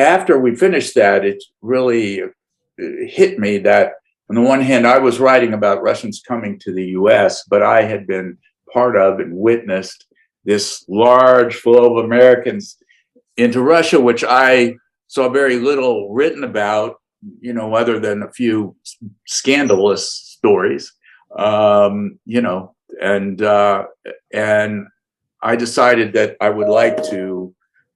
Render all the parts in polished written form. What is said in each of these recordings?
after we finished that, it really hit me that on the one hand, I was writing about Russians coming to the US, but I had been part of and witnessed this large flow of Americans into Russia, which I saw very little written about, other than a few scandalous stories, and I decided that I would like to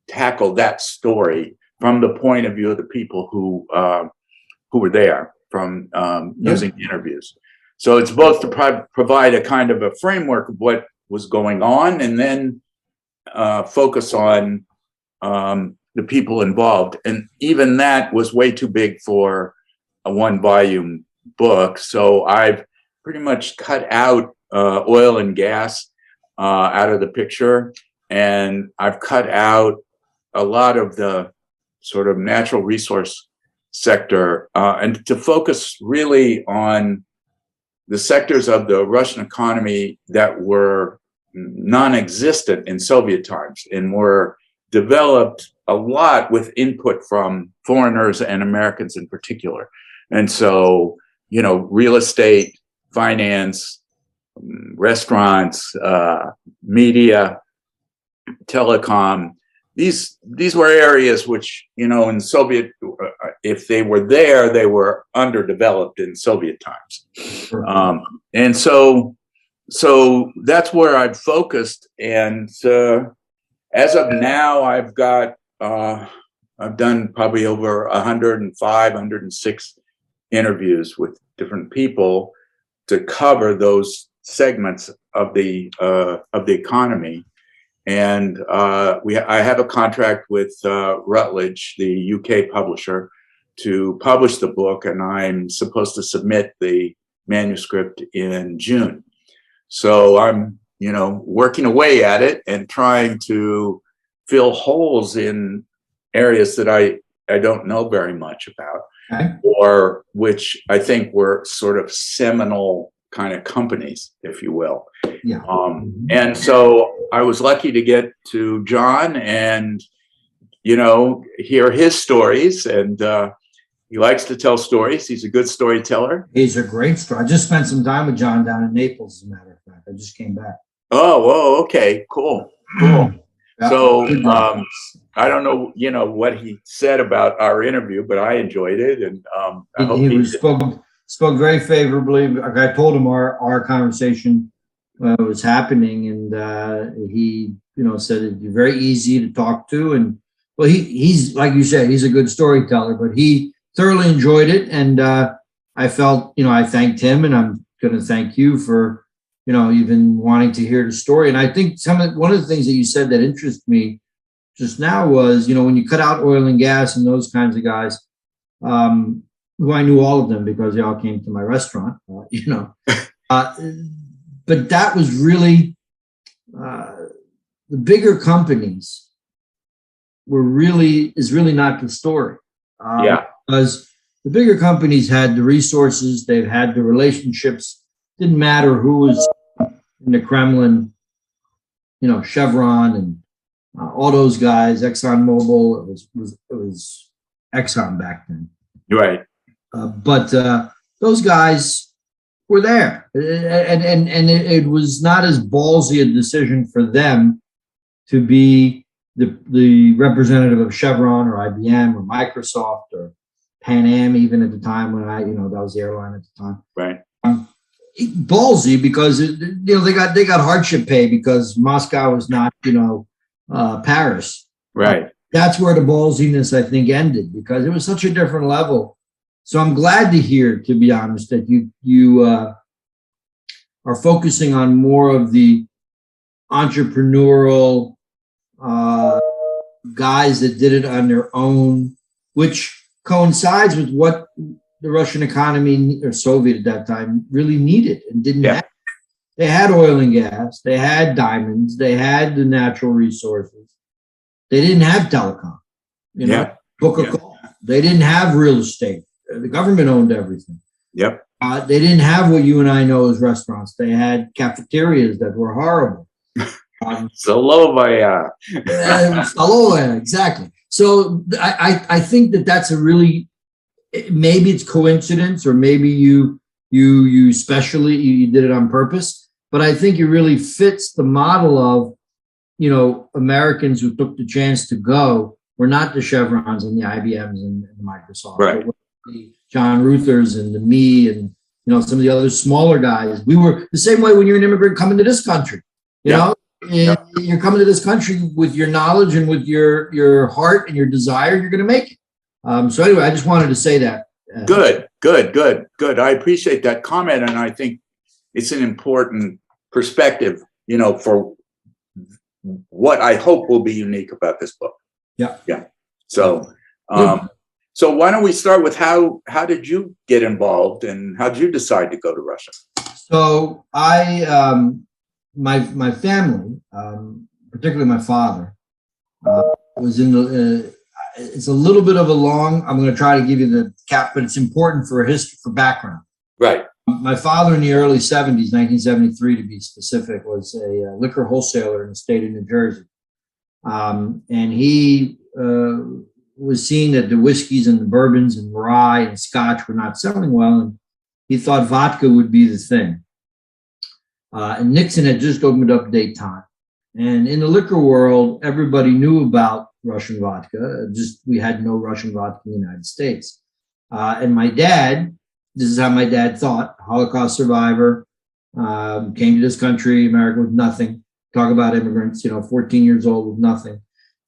tackle that story from the point of view of the people who were there, from using interviews. So it's both to provide a kind of a framework of what was going on, and then focus on the people involved. And even that was way too big for a 1-volume book. So I've pretty much cut out oil and gas out of the picture. And I've cut out a lot of the sort of natural resource sector, and to focus really on the sectors of the Russian economy that were non-existent in Soviet times and were developed a lot with input from foreigners and Americans in particular. And so, real estate, finance, restaurants, media, telecom, these were areas which, in Soviet, if they were there, they were underdeveloped in Soviet times. And so that's where I've focused. And as of now, I've done probably over 105, 106 interviews with different people to cover those segments of the economy. And I have a contract with Routledge, the UK publisher, to publish the book, and I'm supposed to submit the manuscript in June. So I'm, working away at it and trying to fill holes in areas that I don't know very much about, or which I think were sort of seminal kind of companies, if you will. Yeah. And so I was lucky to get to John and, hear his stories. And he likes to tell stories. He's a good storyteller. He's a great story. I just spent some time with John down in Naples, as a matter of fact. I just came back. Oh, whoa, okay, cool. So I don't know, what he said about our interview, but I enjoyed it, and I hope he spoke very favorably. I told him our conversation was happening, and he, said it'd be very easy to talk to, and well, he's like you said, he's a good storyteller, but he thoroughly enjoyed it, and I felt, I thanked him, and I'm going to thank you for, even wanting to hear the story. And I think one of the things that you said that interested me just now was, when you cut out oil and gas and those kinds of guys, who I knew all of them because they all came to my restaurant, but that was really, the bigger companies is really not the story. Because the bigger companies had the resources, they've had the relationships. Didn't matter who was in the Kremlin, Chevron and all those guys, ExxonMobil. It was Exxon back then, right? But those guys were there, and it was not as ballsy a decision for them to be the representative of Chevron or IBM or Microsoft or Pan Am, even at the time when that was the airline at the time, right? Ballsy because they got hardship pay because Moscow is not Paris, right? That's where the ballsiness I think ended because it was such a different level. So I'm glad to hear, to be honest, that you are focusing on more of the entrepreneurial guys that did it on their own, which coincides with what the Russian economy, or Soviet at that time, really needed and didn't have. They had oil and gas, they had diamonds, they had the natural resources. They didn't have telecom, Coca-Cola. They didn't have real estate. The government owned everything. Yep. They didn't have what you and I know as restaurants. They had cafeterias that were horrible. Stolovaya. Stolovaya, exactly. So I think that that's a really, maybe it's coincidence, or maybe you specially, you did it on purpose, but I think it really fits the model of, Americans who took the chance to go were not the Chevrons and the IBMs and the Microsofts, Right. but the John Ruthers and the me and, some of the other smaller guys. We were the same way when you're an immigrant coming to this country, you're coming to this country with your knowledge and with your heart and your desire, you're going to make it. So anyway, I just wanted to say that. Good. I appreciate that comment. And I think it's an important perspective, for what I hope will be unique about this book. Yeah. So, so why don't we start with how did you get involved and how did you decide to go to Russia? So my family, particularly my father, was in the. It's a little bit of a long. I'm going to try to give you the cap, but it's important for history, for background. Right. My father in the early 70s, 1973 to be specific, was a liquor wholesaler in the state of New Jersey, and he was seeing that the whiskeys and the bourbons and rye and scotch were not selling well, and he thought vodka would be the thing. And Nixon had just opened up détente. And in the liquor world, everybody knew about Russian vodka. Just we had no Russian vodka in the United States. And my dad, this is how my dad thought, Holocaust survivor, came to this country, America, with nothing. Talk about immigrants, 14 years old with nothing.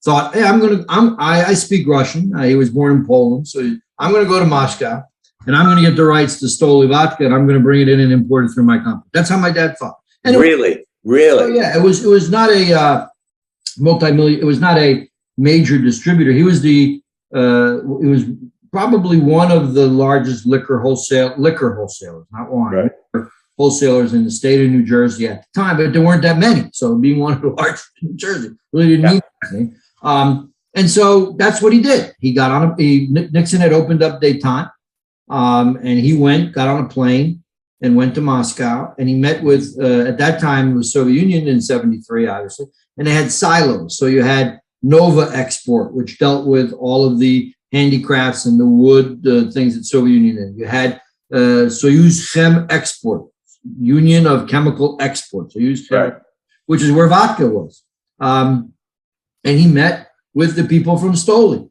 Thought, hey, I speak Russian. He was born in Poland. So I'm going to go to Moscow and I'm going to get the rights to Stoli vodka and I'm going to bring it in and import it through my company. That's how my dad thought. And Really? Oh, yeah, it was not a multi-million. It was not a major distributor. He was it was probably one of the largest liquor wholesalers, not wine, right. Wholesalers in the state of New Jersey at the time, but there weren't that many. So being one of the largest in New Jersey really didn't mean anything. And so that's what he did. He got on Nixon had opened up détente, and he got on a plane and went to Moscow, and he met with, at that time, it was Soviet Union in 73, obviously, and they had silos. So you had Nova Export, which dealt with all of the handicrafts and the wood things that Soviet Union did. You had Soyuz Chem Export, Union of Chemical Export, Soyuz Chem, right, which is where vodka was. And he met with the people from Stoli.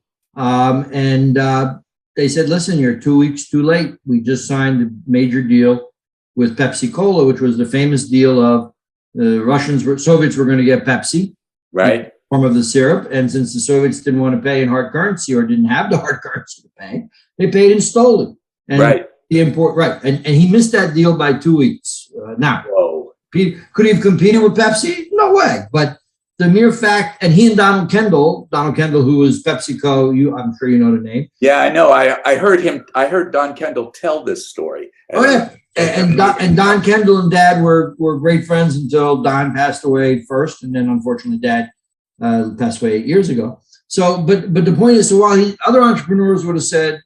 They said, listen, you're 2 weeks too late. We just signed a major deal with Pepsi Cola, which was the famous deal of the Soviets were going to get Pepsi, right, in the form of the syrup. And since the Soviets didn't want to pay in hard currency or didn't have the hard currency to pay, they paid in Stoli. And right. The import, right. And he missed that deal by 2 weeks. Now, whoa. Could he have competed with Pepsi? No way. But the mere fact, and he and Donald Kendall, who was PepsiCo, I'm sure you know the name. Yeah, I know. I heard Don Kendall tell this story. Oh, yeah. And Don Kendall and Dad were great friends until Don passed away first, and then unfortunately Dad passed away 8 years ago. So, but the point is, so while other entrepreneurs would have said,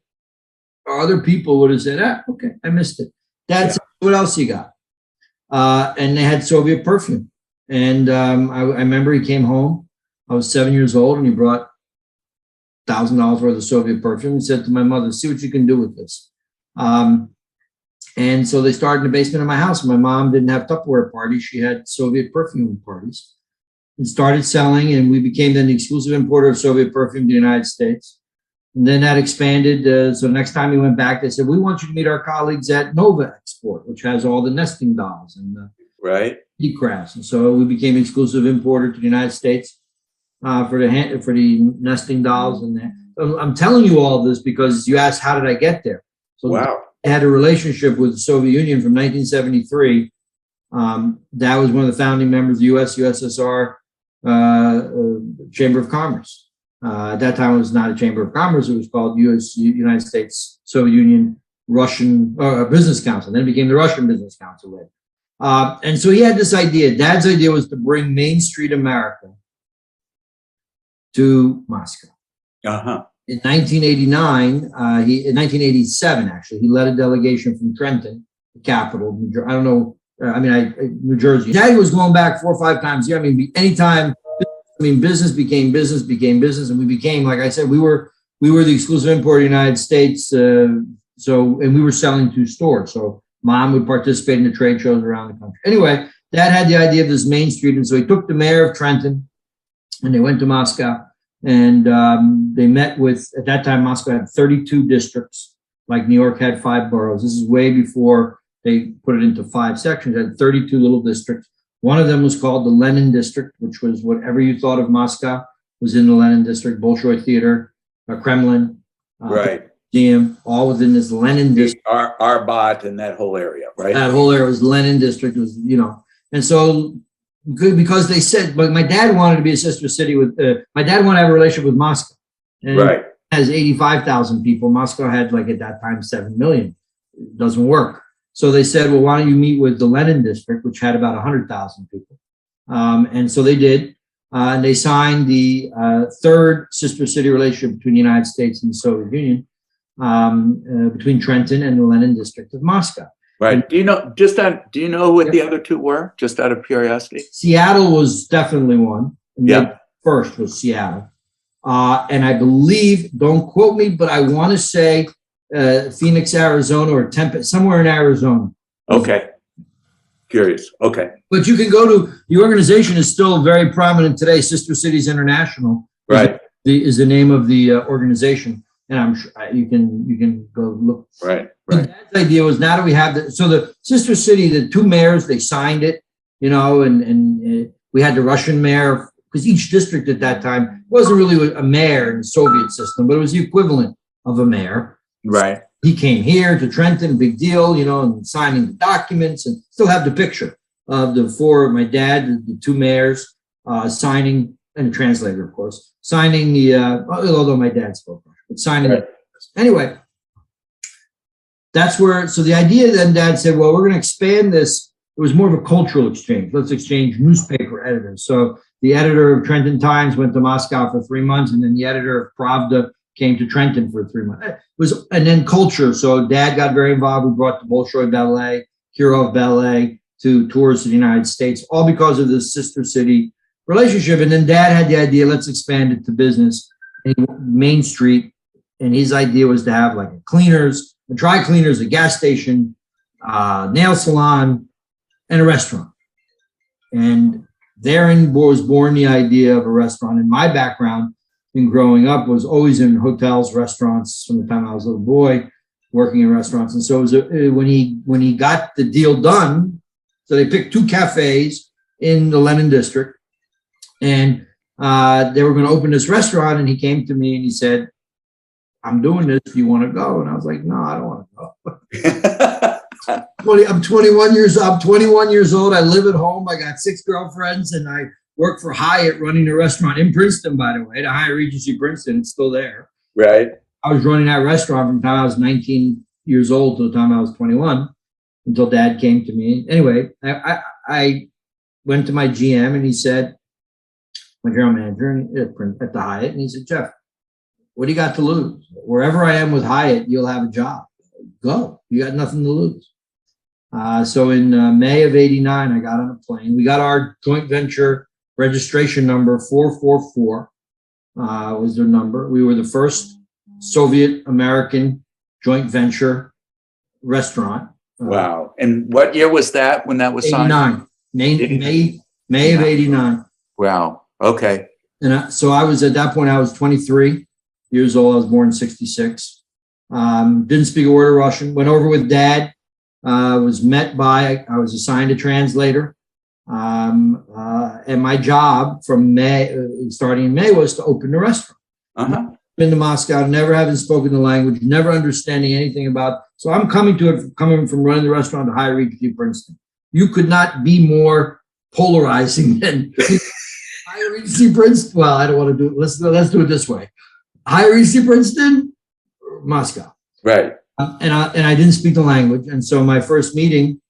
or other people would have said, okay, I missed it. Dad said, what else you got? And they had Soviet perfume, and I remember he came home. I was 7 years old, and he brought $1,000 worth of Soviet perfume. He said to my mother, "See what you can do with this." And so they started in the basement of my house. My mom didn't have Tupperware parties. She had Soviet perfume parties and started selling. And we became then the exclusive importer of Soviet perfume to the United States. And then that expanded. So next time we went back, they said, we want you to meet our colleagues at Nova Export, which has all the nesting dolls and right, crafts. And so we became exclusive importer to the United States for the nesting dolls. And I'm telling you all this because you asked, how did I get there? So wow. I had a relationship with the Soviet Union from 1973. That was one of the founding members of the USSR Chamber of Commerce. At that time, it was not a Chamber of Commerce. It was called United States Soviet Union Russian Business Council. Then it became the Russian Business Council. And so he had this idea. Dad's idea was to bring Main Street America to Moscow. Uh-huh. In 1989, in 1987, actually, he led a delegation from Trenton, the capital. I don't know. New Jersey. Daddy was going back 4 or 5 times a year. I mean, anytime I mean, business became business, and we became, like I said, we were the exclusive importer of the United States. And we were selling to stores. So mom would participate in the trade shows around the country. Anyway, Dad had the idea of this main street. And so he took the mayor of Trenton and they went to Moscow, and they met with, at that time, Moscow had 32 districts, like New York had 5 boroughs. This is way before they put it into 5 sections. It had 32 little districts. One of them was called the Lenin District, which was whatever you thought of Moscow was in the Lenin District, Bolshoi Theater, Kremlin, Right. Museum, all within this Lenin District. Arbat and that whole area, right? That whole area was Lenin District, was, and so good, because they said, but my dad wanted to be a sister city with, my dad wanted to have a relationship with Moscow. And Right. it has 85,000 people. Moscow had, like, at that time, 7 million. It doesn't work. So they said, well, why don't you meet with the Lenin District, which had about 100,000 people. And so they did. And they signed the third sister city relationship between the United States and the Soviet Union, between Trenton and the Lenin District of Moscow. Right. Do you know what the other 2 were? Just out of curiosity. Seattle was definitely one. And Yeah. First was Seattle. And I believe, don't quote me, but I want to say Phoenix, Arizona, or Tempe, somewhere in Arizona. Okay. Curious. Okay. But you can go to, the organization is still very prominent today. Sister Cities International, Right. is the name of the organization, and I'm sure you can go look. Right. But Dad's idea was, now that we have so the sister city, the 2 mayors, they signed it, and we had the Russian mayor, because each district at that time wasn't really a mayor in the Soviet system, but it was the equivalent of a mayor. Right. He came here to Trenton, big deal, and signing the documents, and still have the picture of the 4, my dad, the 2 mayors, signing, and a translator, of course, signing the, although my dad spoke Russian, but signing it. Anyway, that's where, so the idea then, Dad said, well, we're going to expand this. It was more of a cultural exchange. Let's exchange newspaper editors. So the editor of Trenton Times went to Moscow for 3 months, and then the editor of Pravda came to Trenton for 3 months. And then culture. So Dad got very involved. We brought the Bolshoi Ballet, Kirov Ballet to tours to the United States, all because of this sister city relationship. And then Dad had the idea, let's expand it to business, Main Street. And his idea was to have, like, a dry cleaners, a gas station, nail salon, and a restaurant. And therein was born the idea of a restaurant. And my background in growing up was always in hotels, restaurants, from the time I was a little boy, working in restaurants. And so it was when he got the deal done, so they picked 2 cafes in the Lenin District, and they were going to open this restaurant. And he came to me and he said, I'm doing this. Do you want to go? And I was like, no, I don't want to go. I'm 21 years old. I live at home. I got 6 girlfriends, and I work for Hyatt, running a restaurant in Princeton, by the way, the Hyatt Regency Princeton. It's still there. Right. I was running that restaurant from the time I was 19 years old to the time I was 21, until Dad came to me. Anyway, I went to my GM, and he said, my general manager at the Hyatt, and he said, Jeff, what do you got to lose? Wherever I am with Hyatt, you'll have a job. Go. You got nothing to lose. So in May of '89, I got on a plane. We got our joint venture registration number 444 was their number. We were the first Soviet American joint venture restaurant. Wow. And what year was that when that was signed? 89. May of '89. Wow. Okay. And so I was, at that point, I was 23 years old. I was born in '66. Didn't speak a word of Russian. Went over with Dad. I was assigned a translator. And my job from starting in May, was to open the restaurant. Uh-huh. Been to Moscow, never having spoken the language, never understanding anything about. So I'm coming from running the restaurant to Hyatt Regency Princeton. You could not be more polarizing than Hyatt Regency Princeton. Well, I don't want to do it. Let's do it this way. Hyatt Regency Princeton, Moscow. Right. And I didn't speak the language. And so my first meeting,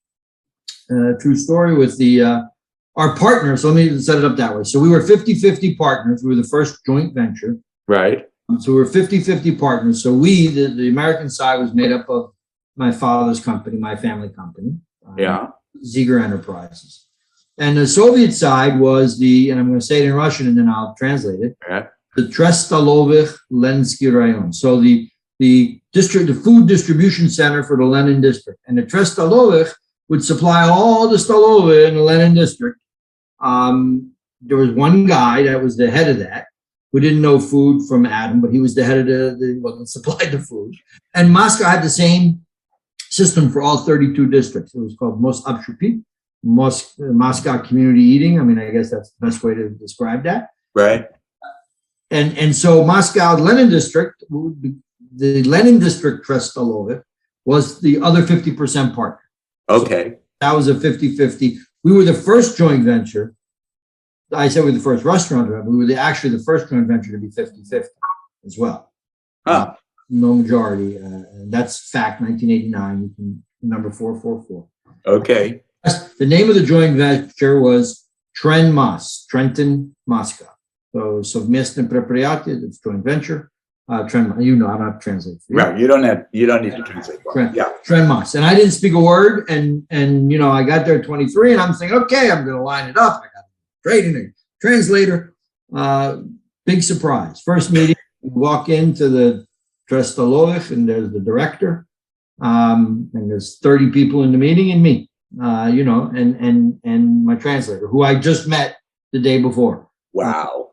true story, with our partners, so let me set it up that way. So we were 50-50 partners. We were the first joint venture. Right. So we were 50-50 partners. So the American side was made up of my father's company, my family company. Yeah. Zeiger Enterprises. And the Soviet side was and I'm going to say it in Russian and then I'll translate it. Yeah. The Trestolovich Lensky Rayon. So the food distribution center for the Lenin district. And the Trestolovich would supply all the Stolove in the Lenin district. There was one guy that was the head of that who didn't know food from Adam, but he was the head of that supplied the food. And Moscow had the same system for all 32 districts. It was called Moscow Community Eating. I mean, I guess that's the best way to describe that. Right. And so Moscow Lenin district, the Lenin district Trestolovich was the other 50% partner. Okay. So that was a 50-50. We were the first joint venture. I said we were the first restaurant, but we were actually the first joint venture to be 50-50 as well. Huh. No majority. And that's fact, 1989, number 444. Okay. The name of the joint venture was TrenMos, Trenton, Moscow. So Совместное предприятие, it's joint venture. TrenMos, you know, I'm not translating for you. Right. You don't need to translate. Yeah. TrenMos. And I didn't speak a word. And you know, I got there at 23 and I'm saying, okay, I'm going to line it up. I got a trading translator. Big surprise. First meeting, we walk into the Trestolovich and there's the director. And there's 30 people in the meeting and me, you know, and my translator who I just met the day before. Wow.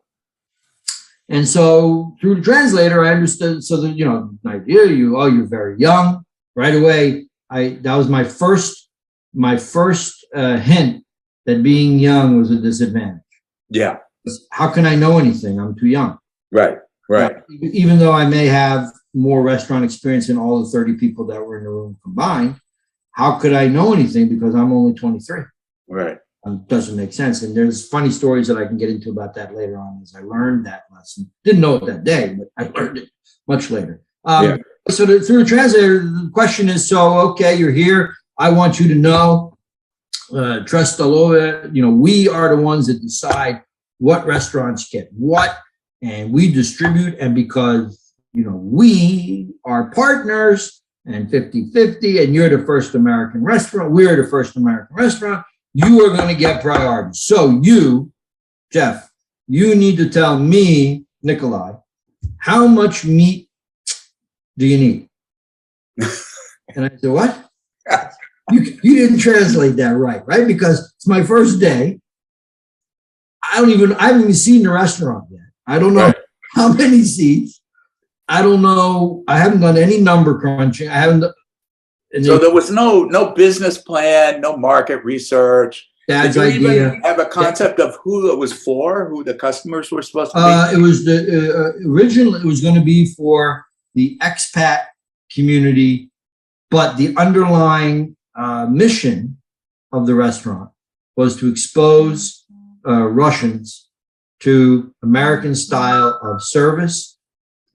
And so through the translator, I understood. So that, you know, idea, you're very young. Right away, that was my first hint that being young was a disadvantage. Yeah. How can I know anything? I'm too young. Right. Right. Even though I may have more restaurant experience than all the 30 people that were in the room combined, how could I know anything because I'm only 23? Right. Doesn't make sense. And there's funny stories that I can get into about that later on as I learned that lesson. Didn't know it that day, but I learned it much later. So through the translator, the question is, so, okay, you're here. I want you to know, Trestolovich, you know, we are the ones that decide what restaurants get what, and we distribute. And because, you know, we are partners and 50-50, and you're the first American restaurant, we're the first American restaurant, you are going to get priority. So you, Jeff, you need to tell me, Nikolai, how much meat do you need? And I said, what? You didn't translate that right? Because it's my first day. I haven't even seen the restaurant yet. I don't know how many seats. I don't know. I haven't done any number crunching. So there was no business plan, no market research. Dad's Did you idea. even have a concept of who it was for, who the customers were supposed to be? It was originally it was going to be for the expat community, but the underlying mission of the restaurant was to expose Russians to American style of service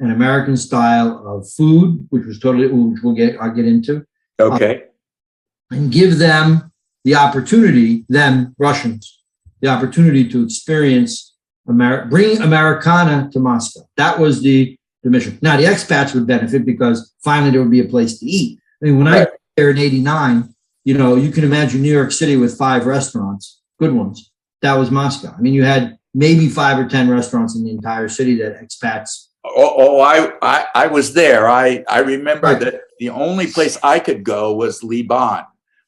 and American style of food, which I'll get into. Okay. And give them the opportunity, Russians, the opportunity to experience bring Americana to Moscow. That was the mission. Now the expats would benefit because finally there would be a place to eat. I mean, when I got there in '89, you know, you can imagine New York City with 5 restaurants, good ones. That was Moscow. I mean, you had maybe 5 or 10 restaurants in the entire city that expats. I was there. I remember that the only place I could go was Liban,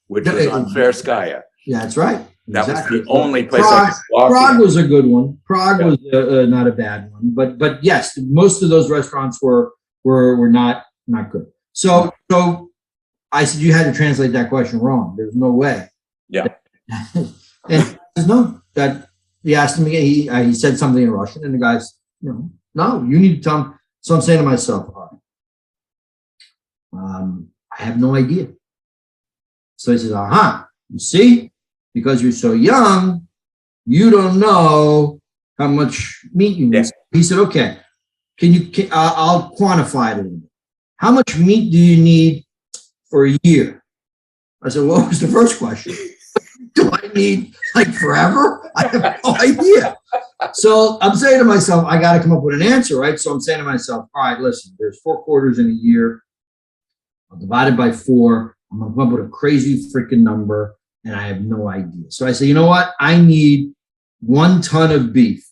which was on Tverskaya. Yeah, that's right. That was the only place I could walk. Prague was a good one. Prague was not a bad one. But yes, most of those restaurants were not good. So I said you had to translate that question wrong. There's no way. Yeah. And no, that he asked him again. He said something in Russian, and the guy's, no, you need to tell him. So I'm saying to myself, all right, I have no idea. So he says, you see, because you're so young, you don't know how much meat you need. Yeah. He said, okay, I'll quantify it a little bit. How much meat do you need for a year? I said, what was the first question? Do I need like forever? I have no idea. So I'm saying to myself, I got to come up with an answer, right? So I'm saying to myself, all right, listen, there's 4 quarters in a year. I'll divide it by 4. I'm going to come up with a crazy freaking number. And I have no idea. So I said, you know what? I need 1 ton of beef.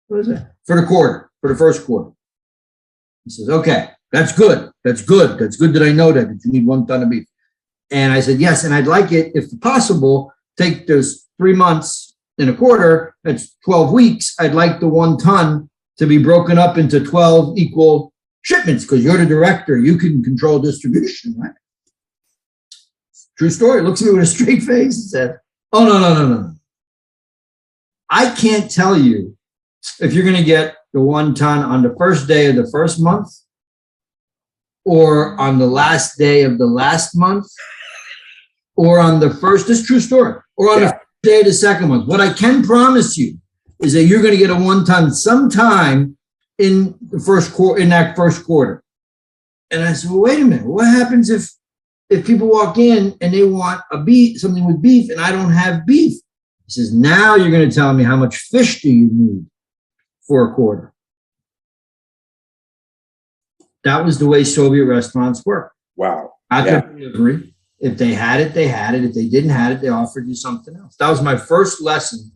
What is that? For the quarter, for the first quarter. He says, okay, that's good. That's good. That's good that I know that you need 1 ton of beef. And I said, yes. And I'd like it, if possible, take those 3 months in a quarter. That's 12 weeks. I'd like the 1 ton to be broken up into 12 equal shipments, because you're the director. You can control distribution, right? True story. Looks at me with a straight face and said, oh, no. I can't tell you if you're going to get the 1 ton on the first day of the first month or on the last day of the last month or on the first, this is true story, or on the first day of the second month. What I can promise you is that you're going to get a 1 ton sometime in the first quarter, in that first quarter. And I said, well, wait a minute. What happens if people walk in and they want something with beef and I don't have beef? He says, now you're going to tell me how much fish do you need for a quarter. That was the way Soviet restaurants work. Wow. After delivery, if they had it, they had it. If they didn't have it, they offered you something else. That was my first lesson.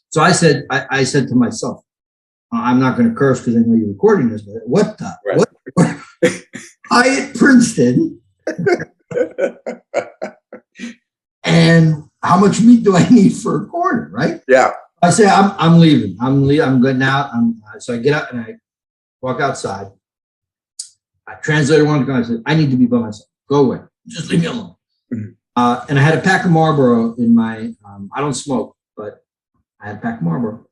So I said to myself, I'm not going to curse because I know you're recording this, but what I at Princeton and how much meat do I need for a quarter, right? Yeah. I say, I'm leaving. I'm getting out. So I get up and I walk outside. I translator wanted to go. I said, I need to be by myself. Go away. Just leave me alone. Mm-hmm. And I had a pack of Marlboro in my, I don't smoke, but I had a pack of Marlboro.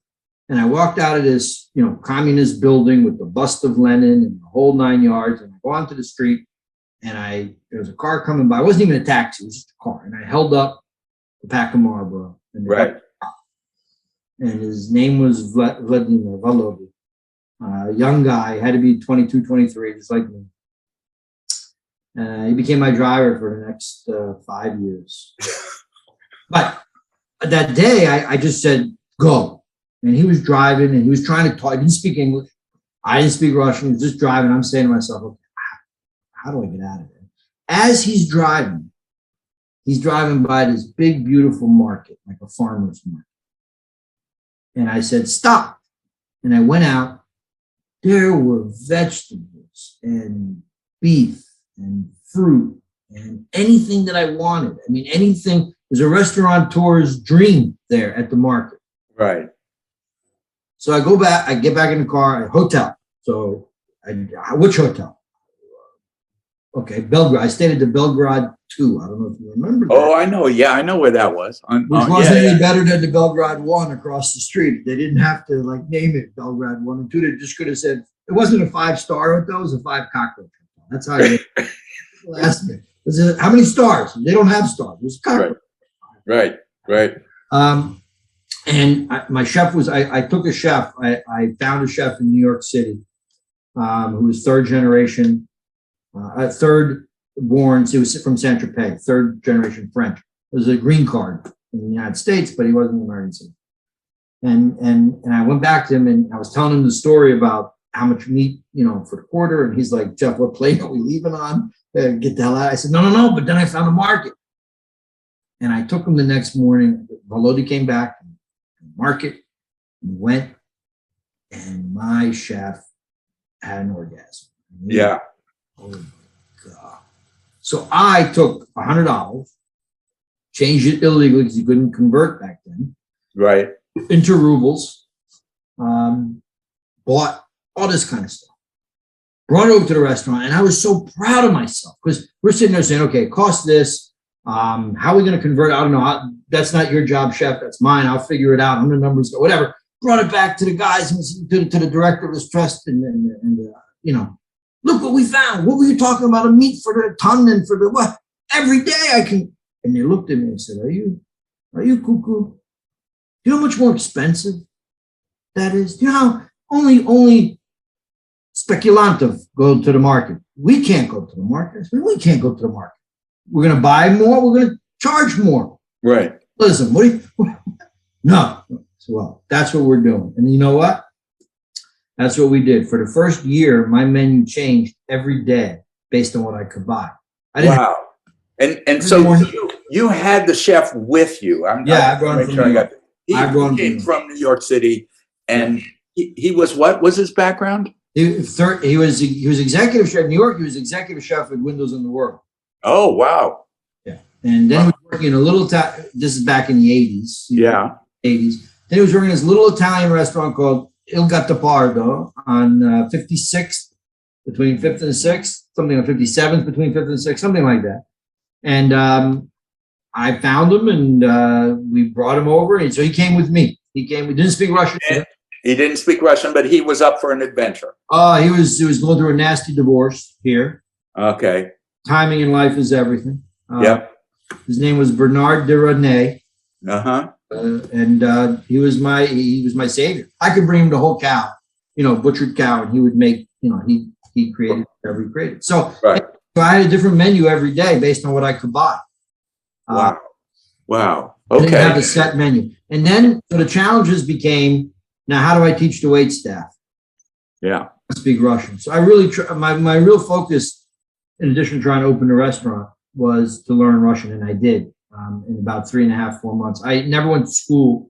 And I walked out of this, communist building with the bust of Lenin and the whole 9 yards. And I go onto the street and there was a car coming by. It wasn't even a taxi. It was just a car. And I held up the pack of Marlboro. Right. And his name was Vladimir Volody. A young guy, had to be 22, 23, just like me. He became my driver for the next 5 years. But that day, I just said, go. And he was driving and he was trying to talk. He didn't speak English. I didn't speak Russian. He was just driving. I'm saying to myself, okay, how do I get out of there? As he's driving by this big, beautiful market, like a farmer's market. And I said, stop. And I went out. There were vegetables and beef and fruit and anything that I wanted. I mean, anything. It was a restaurateur's dream there at the market. Right. So I go back, I get back in the car, hotel. So which hotel? Okay, Belgrade. I stayed at the Belgrade 2. I don't know if you remember that. Oh, I know. Yeah, I know where that was. Which wasn't any better than the Belgrade 1 across the street. They didn't have to name it Belgrade 1 and 2. They just could have said, it wasn't a 5-star hotel, it was a 5-cockroach hotel. That's how people ask me. How many stars? They don't have stars. It was a cockroach. Right. And my chef I took a chef. I found a chef in New York City who was third generation, third born. So he was from Saint-Tropez, third generation French. It was a green card in the United States, but he wasn't an American citizen. And I went back to him and I was telling him the story about how much meat, for the quarter. And he's like, Jeff, what plane are we leaving on? Get the hell out. I said, no. But then I found a market. And I took him the next morning. Volody came back. Market, went, and my chef had an orgasm. Yeah. Oh my God. So I took $100, changed it illegally because you couldn't convert back then. Right. Into rubles, bought all this kind of stuff. Brought it over to the restaurant, and I was so proud of myself because we're sitting there saying, okay, it costs this. How are we going to convert? I don't know. That's not your job, chef. That's mine. I'll figure it out. I'm the numbers, whatever. Brought it back to the guys and to the director of this trust, and look what we found. What were you talking about? A meat for the ton and for the what? Every day I can. And they looked at me and said, "Are you cuckoo? Do you know how much more expensive that is? Do you know how only speculantive go to the market? We can't go to the market. We can't go to the market. We're going to buy more. We're going to charge more." Right. Listen, no. So, well, that's what we're doing. And you know what? That's what we did. For the first year, my menu changed every day based on what I could buy. And so you had the chef with you. Yeah, I brought him from New York. He came from New York City, and he was what was his background? He was executive chef in New York. He was executive chef at Windows in the World. Oh, wow. Yeah, and then he was working in a little. This is back in the 80s. Yeah, 80s. Then he was working in this little Italian restaurant called Il Gattopardo on 56th between 5th and 6th, something on 57th between 5th and 6th, something like that. And I found him, and we brought him over, and so he came with me. He came. We didn't speak Russian. He didn't speak Russian, but he was up for an adventure. He was going through a nasty divorce here. Okay. Timing in life is everything. Yep. His name was Bernard de René. Uh-huh. And he was my savior. I could bring him the whole cow, butchered cow, and he would make, he created whatever he created. So, right. So I had a different menu every day based on what I could buy. Wow. I Okay. didn't have a set menu. And then so the challenges became, now how do I teach the wait staff? Yeah. I speak Russian. So I really, my real focus, in addition to trying to open a restaurant, was to learn Russian, and I did in about 3.5, 4 months. I never went to school,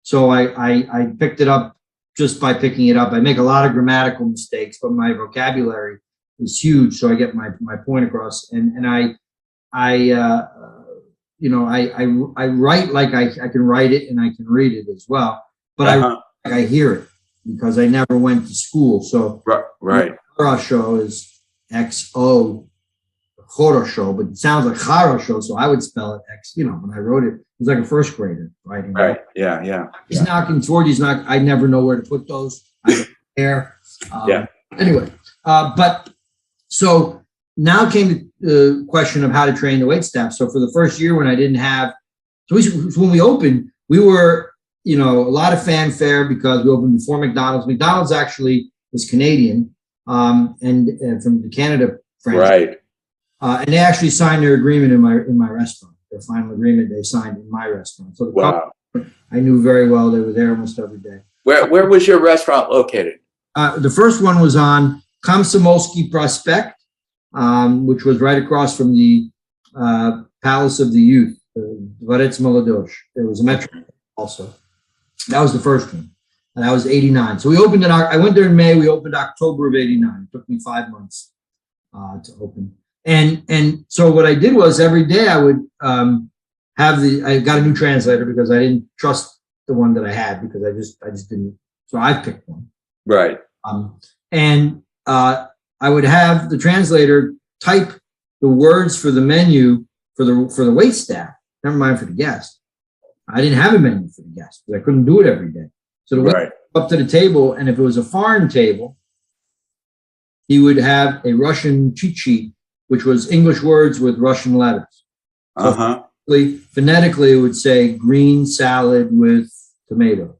so I picked it up just by picking it up. I make a lot of grammatical mistakes, but my vocabulary is huge, so I get my point across. And I write like I can write it, and I can read it as well. But I hear it because I never went to school. So right. Хорошо is XO, хорошо, but it sounds like хорошо, so I would spell it X. When I wrote it, it was like a first grader writing. Right. Yeah. He's knocking toward. He's not. I never know where to put those. I don't care. Anyway, but so now came the question of how to train the wait staff. So for the first year when I didn't have, when we opened, we were, a lot of fanfare because we opened before McDonald's. McDonald's actually was Canadian, and from the Canada franchise. Right. And they actually signed their agreement in my restaurant. Their final agreement they signed in my restaurant. So I knew very well. They were there almost every day. Where was your restaurant located? The first one was on Komsomolsky Prospect, which was right across from the Palace of the Youth, Dvorets Mladosh. There was a metro also. That was the first one. And that was 89. So we opened I went there in May. We opened October of 89. It took me 5 months to open. And so what I did was every day I would I got a new translator because I didn't trust the one that I had because I just didn't. So I picked one. Right. And I would have the translator type the words for the menu for the wait staff. Never mind for the guest. I didn't have a menu for the guest because I couldn't do it every day. So the waiter up to the table, and if it was a foreign table, he would have a Russian cheat sheet, which was English words with Russian letters. So phonetically, it would say green salad with tomato,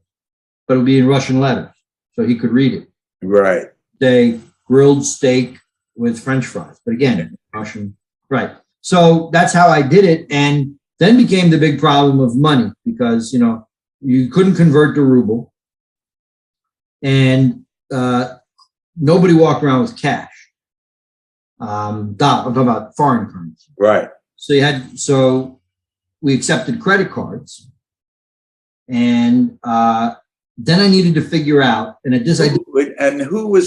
but it would be in Russian letters, so he could read it. Right. Say grilled steak with French fries, but again, Russian. Right. So that's how I did it, and then became the big problem of money because you couldn't convert to ruble, and nobody walked around with cash. I'm talking about foreign currency. Right. So we accepted credit cards, and then I needed to figure out, and at this I did. And who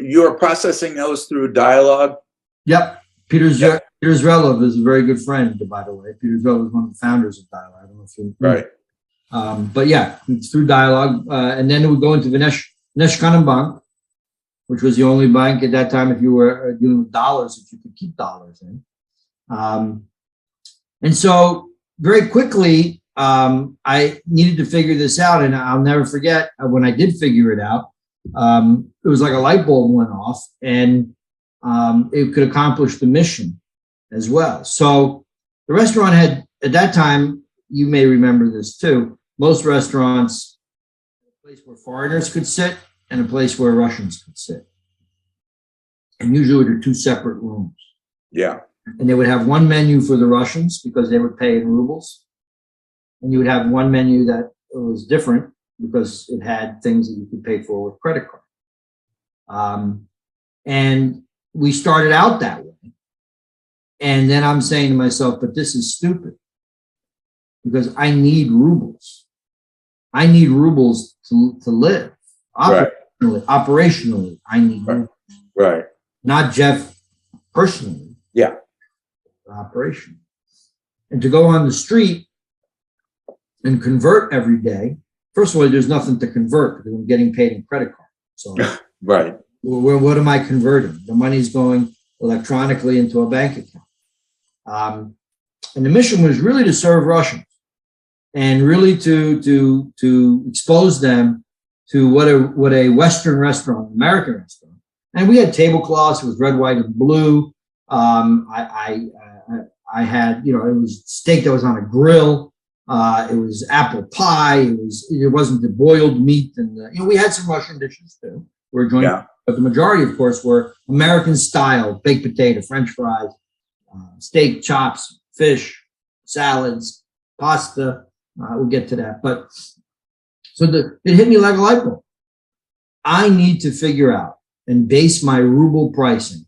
you were processing those through dialogue? Yep. Peter Zrelov is a very good friend, by the way. Peter Zrelov was one of the founders of Dialogue. I don't know if you know. But yeah, it's through Dialogue. And then it would go into Neshkanen Bank, which was the only bank at that time, if you were dealing with dollars, that you could keep dollars in. And so very quickly, I needed to figure this out. And I'll never forget when I did figure it out, it was like a light bulb went off, and it could accomplish the mission as well. So the restaurant had, at that time, you may remember this too, most restaurants, a place where foreigners could sit and a place where Russians could sit. And usually they're two separate rooms. Yeah. And they would have one menu for the Russians because they would pay in rubles. And you would have one menu that was different because it had things that you could pay for with credit card. And we started out that way. And then I'm saying to myself, but this is stupid because I need rubles. I need rubles to live. Right. Operationally, I need rubles. Right. Not Jeff personally. Yeah. Operation. And to go on the street and convert every day, first of all, there's nothing to convert because I'm getting paid in credit card. So right. What am I converting? The money's going electronically into a bank account. And the mission was really to serve Russians and really to expose them to what a Western restaurant, American restaurant. And we had tablecloths. It was red, white, and blue. I had, it was steak that was on a grill. It was apple pie. It wasn't the boiled meat, and we had some Russian dishes too. We're joint, but the majority, of course, were American style: baked potato, French fries, steak, chops, fish, salads, pasta. We'll get to that, but it hit me like a light bulb. I need to figure out and base my ruble pricing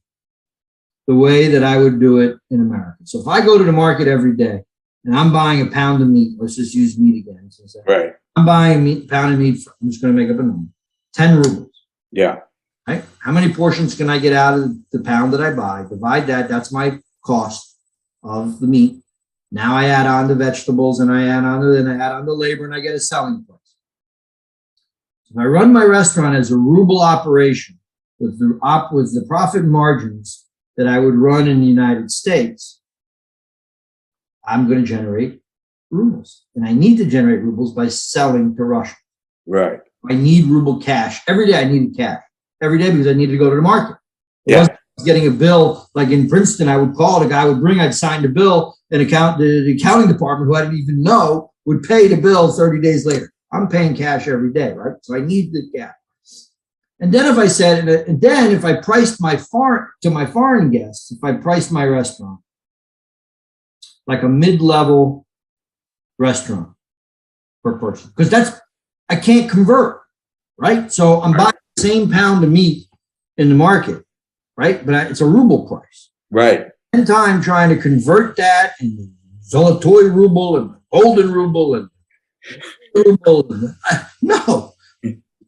the way that I would do it in America. So if I go to the market every day and I'm buying a pound of meat, let's just use meat again. Right. I'm buying a pound of meat. I'm just going to make up a number. 10 rubles. Yeah. Right. How many portions can I get out of the pound that I buy? Divide that. That's my cost of the meat. Now I add on the vegetables and I add on the labor and I get a selling price. If I run my restaurant as a ruble operation with the profit margins that I would run in the United States, I'm going to generate rubles. And I need to generate rubles by selling to Russia. Right. I need ruble cash. Every day I needed cash. Every day because I needed to go to the market. I was getting a bill, like in Princeton, I would call, the guy would bring, I'd sign the bill, and the accounting department, who I didn't even know, would pay the bill 30 days later. I'm paying cash every day, right? So I need the cash. And then if I priced my foreign guests, if I priced my restaurant like a mid-level restaurant per person, because I can't convert, right? So I'm buying the same pound of meat in the market, right? But it's a ruble price. Right. And time trying to convert that in Zolotoy ruble and golden ruble and ruble. No.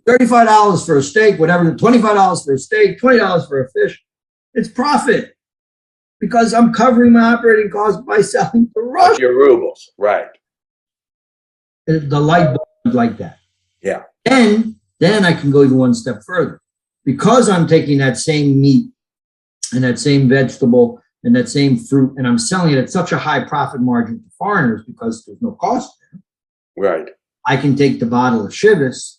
$35 for a steak, whatever, $25 for a steak, $20 for a fish. It's profit because I'm covering my operating costs by selling to Russia. Your rubles, right. The light bulb like that. Yeah. Then I can go even one step further. Because I'm taking that same meat and that same vegetable and that same fruit and I'm selling it at such a high profit margin to foreigners because there's no cost there. Right. I can take the bottle of Chivas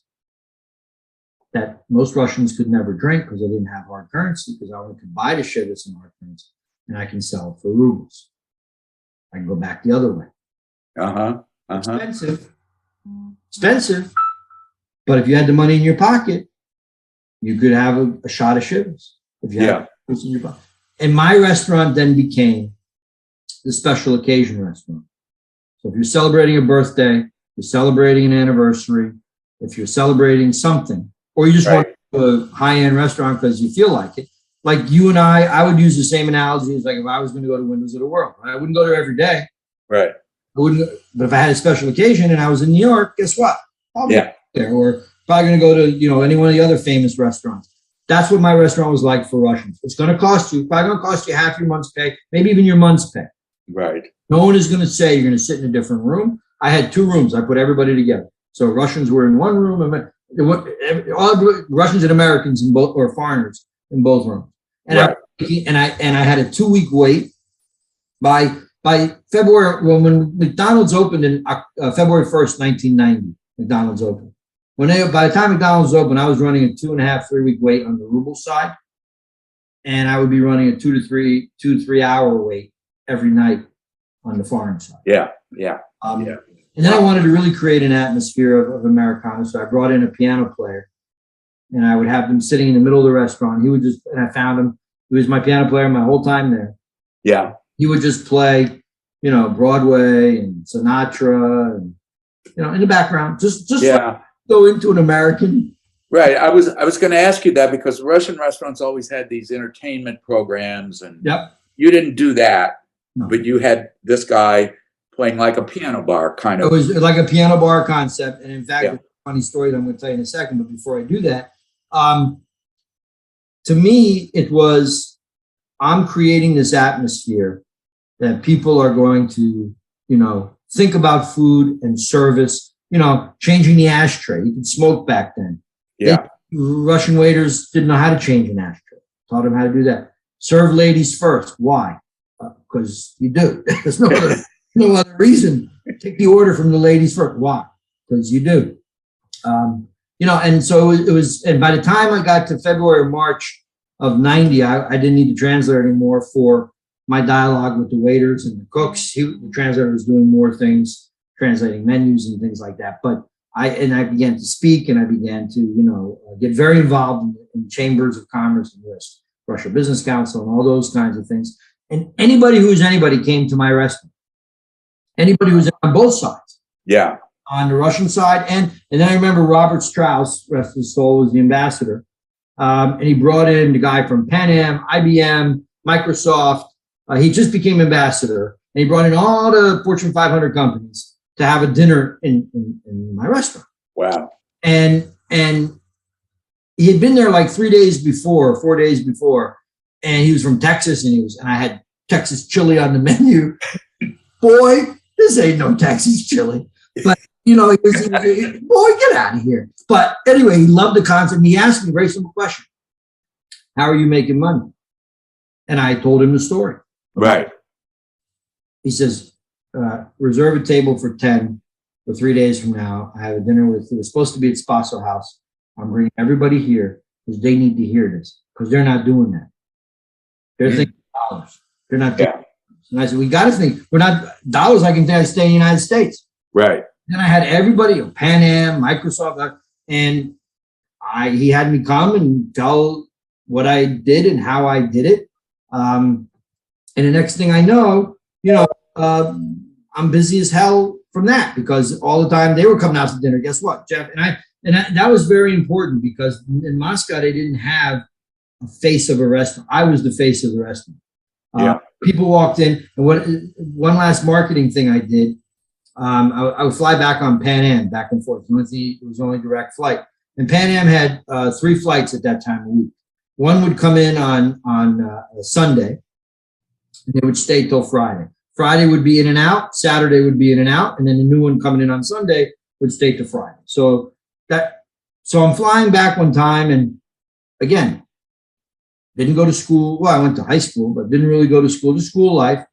that most Russians could never drink because they didn't have hard currency, because I only could buy the Chivas in hard currency, and I can sell it for rubles. I can go back the other way. Expensive. But if you had the money in your pocket, you could have a shot of Chivas. If you had it in your pocket. And my restaurant then became the special occasion restaurant. So if you're celebrating a birthday, you're celebrating an anniversary, if you're celebrating something, or you just want to go to a high-end restaurant because you feel like it. Like you and I would use the same analogy as like if I was going to go to Windows of the World. Right? I wouldn't go there every day. Right. I wouldn't. But if I had a special occasion and I was in New York, guess what? I'll be there. Or probably going to go to any one of the other famous restaurants. That's what my restaurant was like for Russians. It's going to cost you, probably going to cost you half your month's pay, maybe even your month's pay. Right. No one is going to say you're going to sit in a different room. I had 2 rooms. I put everybody together. So Russians were in one room, and all Russians and Americans in both, or foreigners in both rooms. And I had a 2-week wait. By February, when McDonald's opened in February 1st, 1990, McDonald's opened. By the time McDonald's opened, I was running a 2.5, 3-week wait on the ruble side, and I would be running a 2 to 3 hour wait every night on the foreign side. And then I wanted to really create an atmosphere of Americana, so I brought in a piano player, and I would have him sitting in the middle of the restaurant. And I found him. He was my piano player my whole time there. Yeah. He would just play, Broadway and Sinatra, and in the background, just go into an American. Right. I was going to ask you that because Russian restaurants always had these entertainment programs and you didn't do that, No. but you had this guy playing like a piano bar kind It of. was like a piano bar concept. And in fact, Yeah. a funny story that I'm going to tell you in a second. But before I do that, to me, it was, I'm creating this atmosphere that people are going to, think about food and service, changing the ashtray. You could smoke back then. Yeah. Russian waiters didn't know how to change an ashtray. Taught them how to do that. Serve ladies first. Why? Because you do. There's no other reason. Take the order from the ladies first. Why? Because you do. And so it was, and by the time I got to February or March of 90, I didn't need the translator anymore for my dialogue with the waiters and the cooks. The translator was doing more things, translating menus and things like that. But I began to speak, and I began to, get very involved in chambers of commerce and U.S. Russia Business Council and all those kinds of things. And anybody who's anybody came to my restaurant. Anybody who's on both sides. Yeah. On the Russian side. And then I remember Robert Strauss, rest of his soul, was the ambassador. And he brought in the guy from Pan Am, IBM, Microsoft. He just became ambassador. And he brought in all the Fortune 500 companies to have a dinner in my restaurant. Wow. And he had been there like 4 days before. And he was from Texas, and I had Texas chili on the menu. Boy, this ain't no Texas chili. But, he was, boy, get out of here. But anyway, he loved the concept. And he asked me a very simple question. How are you making money? And I told him the story. Right. He says, reserve a table for 10 for 3 days from now. I have a dinner it was supposed to be at Spasso House. I'm bringing everybody here because they need to hear this, because they're not doing that. They're thinking dollars. They're not thinking. And I said, we got to think. We're not dollars. I can stay in the United States. Right. Then I had everybody, Pan Am, Microsoft, and he had me come and tell what I did and how I did it. And the next thing I know, I'm busy as hell from that, because all the time they were coming out to dinner. Guess what, Jeff? And that was very important, because in Moscow they didn't have a face of a restaurant. I was the face of the restaurant. People walked in, and one last marketing thing I did. I would fly back on Pan Am back and forth. It was only direct flight, and Pan Am had 3 flights at that time a week. One would come in on a Sunday, and they would stay till Friday. Friday would be in and out. Saturday would be in and out, and then the new one coming in on Sunday would stay to Friday. So I'm flying back one time, and again, didn't go to school. Well, I went to high school, but didn't really go to school. The school life,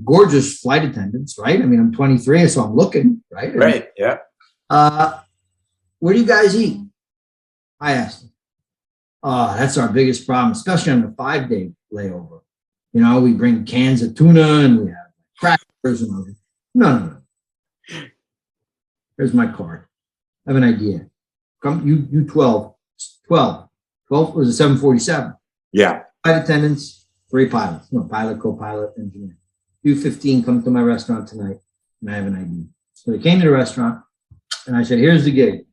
gorgeous flight attendants, right? I mean, I'm 23, so I'm looking, right? Right. Yeah. Where do you guys eat? I asked them. Oh, that's our biggest problem, especially on the 5-day layover. We bring cans of tuna and we have crackers and all that. No. Here's my card. I have an idea. Come, you 12 was a 747. Yeah. Flight attendants, 3 pilots. Pilot, co-pilot, engineer. You 15 come to my restaurant tonight, and I have an idea. So they came to the restaurant, and I said, here's the gig.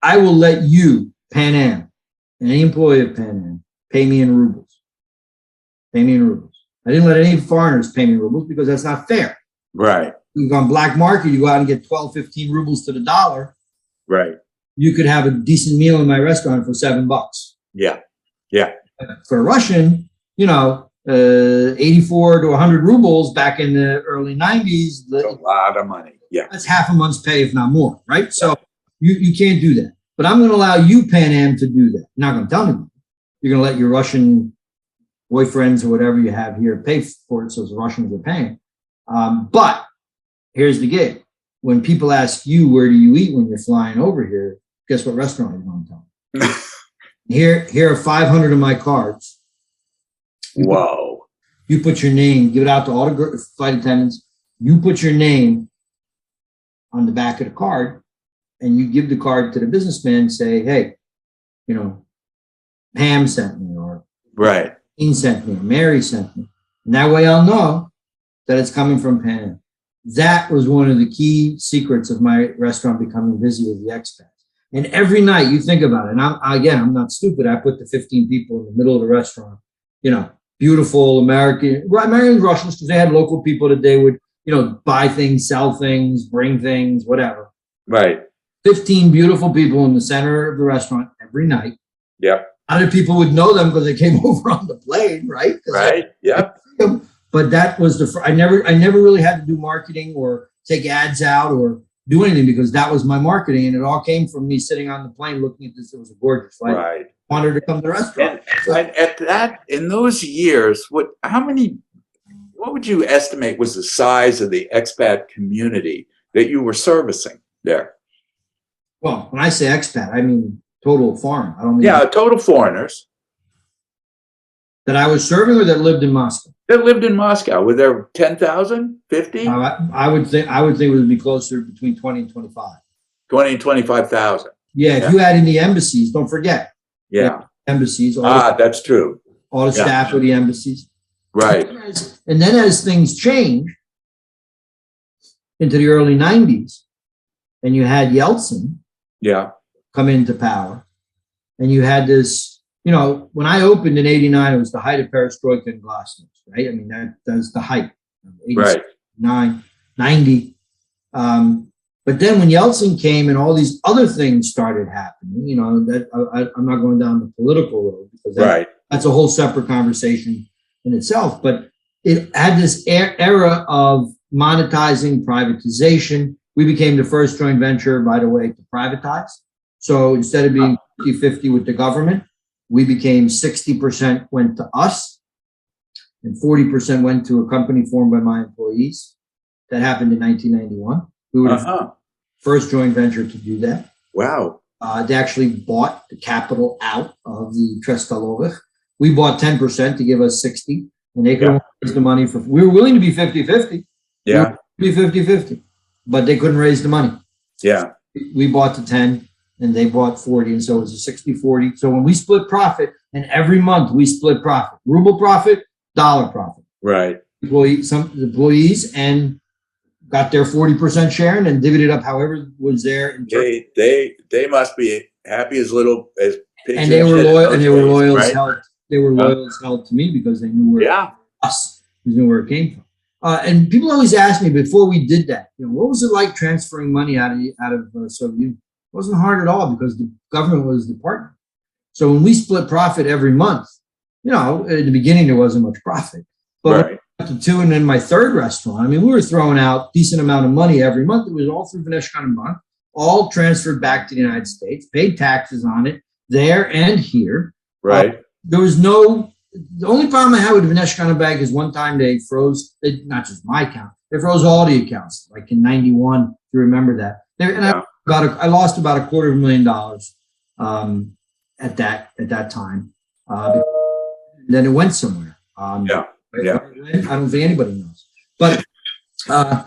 I will let you, Pan Am, and any employee of Pan Am, pay me in rubles. I didn't let any foreigners pay me in rubles, because that's not fair. Right. You go on black market, you go out and get 12, 15 rubles to the dollar. Right. You could have a decent meal in my restaurant for $7. Yeah. Yeah. For a Russian, 84 to 100 rubles back in the early 90s. That's a lot of money. Yeah. That's half a month's pay, if not more, right? So you can't do that. But I'm going to allow you, Pan Am, to do that. You're not going to tell me. You're going to let your Russian boyfriends or whatever you have here pay for it, so the Russians are paying. But here's the gig. When people ask you, where do you eat when you're flying over here, guess what restaurant you're going to tell them? Here are 500 of my cards. Whoa. You put your name, give it out to all the flight attendants. You put your name on the back of the card, and you give the card to the businessman and say, hey, Pam sent me, or right. Dean sent me, or Mary sent me. And that way I'll know that it's coming from Pam. That was one of the key secrets of my restaurant becoming busy with the expats. And every night, you think about it, and I'm not stupid. I put the 15 people in the middle of the restaurant, beautiful American Russians, because they had local people that they would, buy things, sell things, bring things, whatever. Right. 15 beautiful people in the center of the restaurant every night. Yep. Other people would know them because they came over on the plane, right? Right. Yep. But that was I never really had to do marketing or take ads out or do anything, because that was my marketing, and it all came from me sitting on the plane looking at this. It was a gorgeous flight. Right. Wanted to come to the restaurant. And in those years, what would you estimate was the size of the expat community that you were servicing there? Well, when I say expat, I mean total foreign. I don't mean total foreigners that I was serving or that lived in Moscow. That lived in Moscow. Were there 10,000, 50? I would think it would be closer between 20 and 25. 20 and 25,000. Yeah, if you add in the embassies, don't forget. Yeah. Embassies. That's true. All the staff of the embassies. Right. And then as things changed into the early 90s, and you had Yeltsin come into power, and you had this, when I opened in 89, it was the height of perestroika and glasnost, right? I mean, that's the height. 89, 90. But then when Yeltsin came and all these other things started happening, that I'm not going down the political road, because that's a whole separate conversation in itself. But it had this era of monetizing, privatization. We became the first joint venture, by the way, to privatize. So instead of being 50-50 with the government, we became 60% went to us and 40% went to a company formed by my employees. That happened in 1991. We were the first joint venture to do that. Wow. They actually bought the capital out of the Trestalovich. We bought 10% to give us 60, and they couldn't raise the money we were willing to be 50-50. Yeah. Be 50-50, but they couldn't raise the money. Yeah. We bought the 10 and they bought 40. And so it was a 60-40. So when we split profit, and every month we split profit, ruble profit, dollar profit. Right. Some employees and got their 40% share and then divvied it up however was there. They must be happy as little as pigeons. And they were loyal, and they were loyal as right? hell. They were loyal as hell to me, because they knew where knew where it came from. And people always ask me before we did that, what was it like transferring money out of Soviet Union? It wasn't hard at all, because the government was the partner. So when we split profit every month, in the beginning there wasn't much profit, but to 2, and then my third restaurant, I mean, we were throwing out decent amount of money every month. It was all through Veneshkan Bank, all transferred back to the United States, paid taxes on it there and here. Right. There was the only problem I had with Veneshkan Bank is one time they froze, not just my account, they froze all the accounts, like in 91, if you remember that. I lost about $250,000 at that time. Then it went somewhere. I don't think anybody knows. But I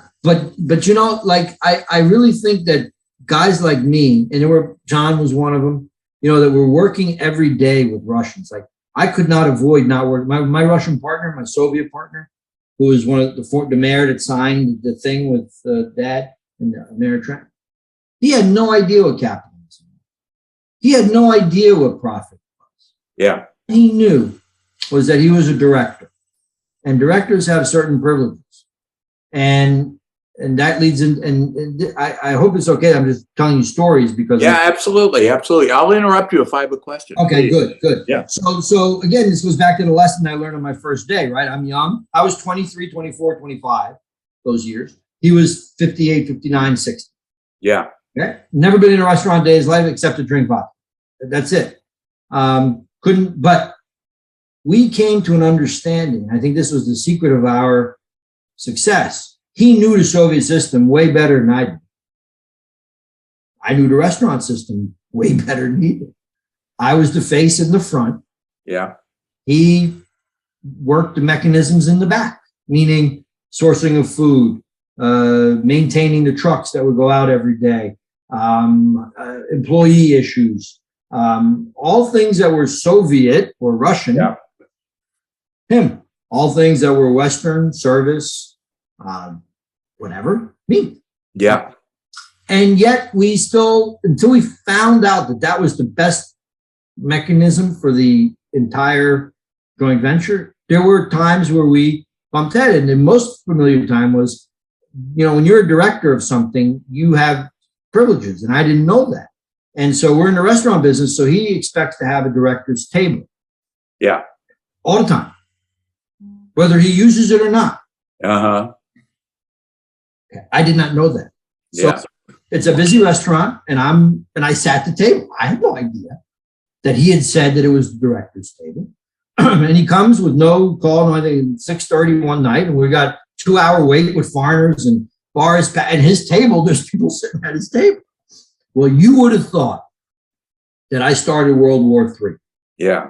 really think that guys like me, and John was one of them, that were working every day with Russians. Like, I could not avoid not working. My Russian partner, my Soviet partner, who was one of the mayor that signed the thing with Dad and Mayor Trent, he had no idea what capitalism was. He had no idea what profit was. Yeah. He knew was that he was a director, and directors have certain privileges, and that leads in. And I hope it's okay. I'm just telling you stories because absolutely. I'll interrupt you if I have a question. Okay, please. good. Yeah. So again, this goes back to the lesson I learned on my first day. Right, I'm young. I was 23, 24, 25 those years. He was 58, 59, 60. Yeah. Okay. Never been in a restaurant day in his life except to drink vodka. That's it. But we came to an understanding. I think this was the secret of our success. He knew the Soviet system way better than I did. I knew the restaurant system way better than he did. I was the face in the front. Yeah. He worked the mechanisms in the back, meaning sourcing of food, maintaining the trucks that would go out every day, employee issues, all things that were Soviet or Russian. Yeah. Him. All things that were Western, service, whatever, me. Yeah. And yet we still, until we found out that that was the best mechanism for the entire joint venture, there were times where we bumped head, and the most familiar time was, when you're a director of something, you have privileges, and I didn't know that. And so we're in the restaurant business, so he expects to have a director's table. Yeah. All the time, whether he uses it or not. Uh-huh. I did not know that. So Yeah. it's a busy restaurant, and I sat at the table. I had no idea that he had said that it was the director's table. And he comes with no call, I think 6:30 one night, and we got 2-hour wait with foreigners, and bars, and his table, there's people sitting at his table. Well, you would have thought that I started World War III. Yeah.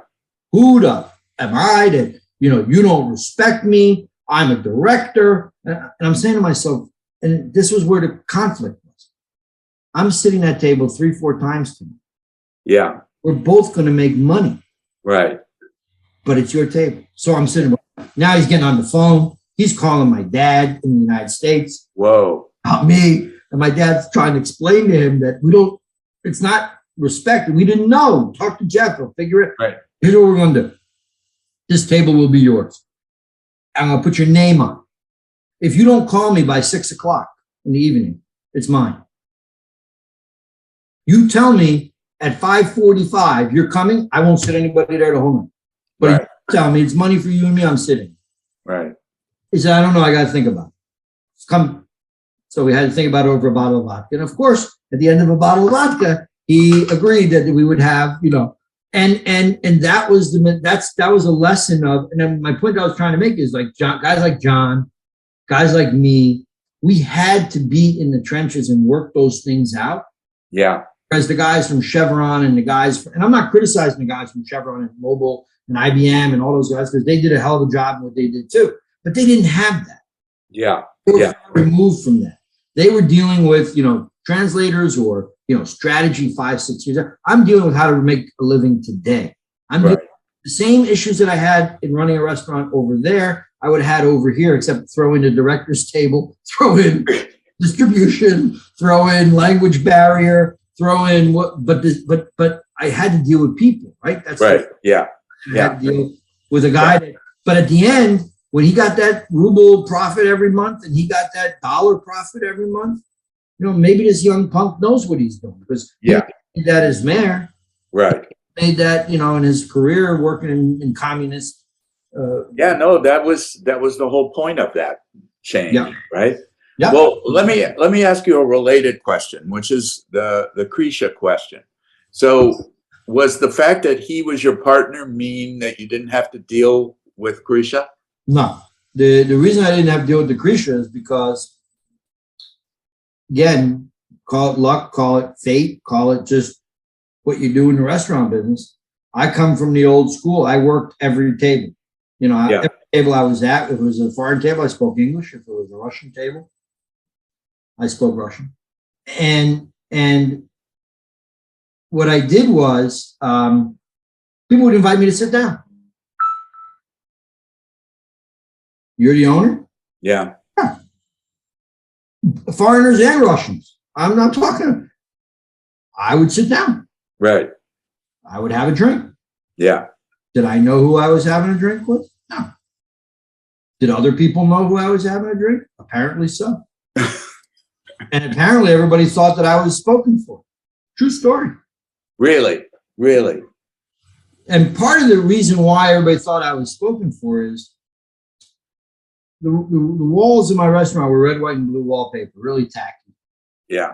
Who the am I that, you don't respect me? I'm a director. And I'm saying to myself, and this was where the conflict was. I'm sitting at table 3-4 times tonight. Yeah. We're both going to make money. Right. But it's your table. So I'm sitting. Now he's getting on the phone. He's calling my dad in the United States. Whoa. Not me. And my dad's trying to explain to him that it's not respect. We didn't know. Talk to Jeff. We'll figure it. Right. Here's what we're going to do. This table will be yours. I'm going to put your name on it. If you don't call me by 6 o'clock in the evening, it's mine. You tell me at 5:45 you're coming, I won't sit anybody there the whole night. But Right. if you tell me it's money for you and me, I'm sitting. Right. He said, I don't know, I got to think about it. Come. So we had to think about it over a bottle of vodka. And of course, at the end of a bottle of vodka, he agreed that we would have, and that was that was a lesson of, and then my point I was trying to make is guys like John, guys like me, we had to be in the trenches and work those things out. Yeah. Because the guys from Chevron and and I'm not criticizing the guys from Chevron and Mobil and IBM and all those guys, because they did a hell of a job in what they did too. But they didn't have that. Yeah. They were Yeah. removed from that. They were dealing with, translators or, strategy 5-6 years. I'm dealing with how to make a living today. I'm Right. dealing with the same issues that I had in running a restaurant over there, I would have had over here, except throw in the director's table, throw in distribution, throw in language barrier, throw in but I had to deal with people, right? That's Right. Yeah. I had to deal with a guy that, but at the end, when he got that ruble profit every month and he got that dollar profit every month, maybe this young punk knows what he's doing, because he made that as mayor. Right. Made that, in his career working in communist. Yeah. No, that was the whole point of that change. Yeah. Right. Yeah. Well, let me ask you a related question, which is the Krisha question. So, was the fact that he was your partner mean that you didn't have to deal with Krisha? No. The reason I didn't have to deal with the Krisha is because, again, call it luck, call it fate, call it just what you do in the restaurant business. I come from the old school. I worked every table. Every table I was at, if it was a foreign table, I spoke English. If it was a Russian table, I spoke Russian. And what I did was, people would invite me to sit down. You're the owner? Yeah. Foreigners and Russians. I'm not talking. I would sit down. Right. I would have a drink. Yeah. Did I know who I was having a drink with? No. Did other people know who I was having a drink? Apparently so. And apparently everybody thought that I was spoken for. True story. Really? Really? And part of the reason why everybody thought I was spoken for is the walls of my restaurant were red, white, and blue wallpaper, really tacky. Yeah.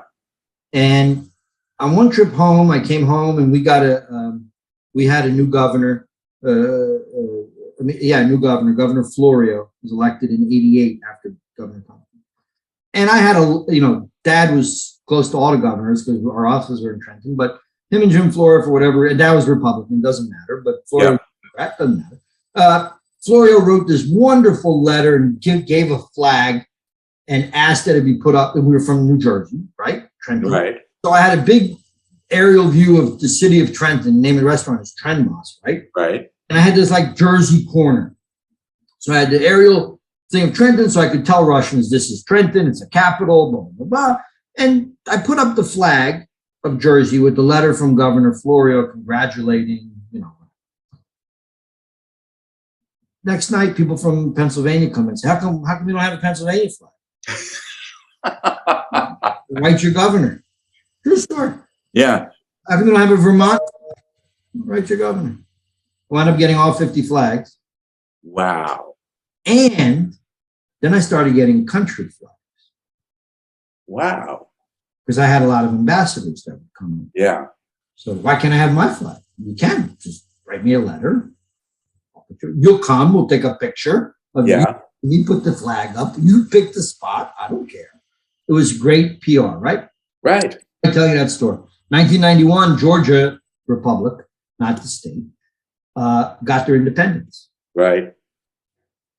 And on one trip home, I came home and we had a new governor. New governor. Governor Florio was elected in '88 after Governor Thompson. And I had Dad was close to all the governors because our offices were in Trenton, but him and Jim Florio, for whatever, and Dad was Republican, doesn't matter, but Florio, that doesn't matter. Florio wrote this wonderful letter and gave a flag and asked that it be put up. And we were from New Jersey, right? Trenton. Right. So I had a big aerial view of the city of Trenton. The name of the restaurant is TrenMos, right? Right. And I had this Jersey corner. So I had the aerial thing of Trenton, so I could tell Russians this is Trenton, it's a capital, blah, blah, blah. And I put up the flag of Jersey with the letter from Governor Florio congratulating, next night, people from Pennsylvania come and say, how come we don't have a Pennsylvania flag? Write your governor. True story. Yeah. How come we don't have a Vermont flag? Write your governor. Wound up getting all 50 flags. Wow. And then I started getting country flags. Wow. Because I had a lot of ambassadors that would come in. Yeah. So why can't I have my flag? You can. Just write me a letter. You'll come. We'll take a picture of you. You put the flag up. You pick the spot. I don't care. It was great PR, right? Right. I tell you that story. 1991, Georgia Republic, not the state, got their independence. Right.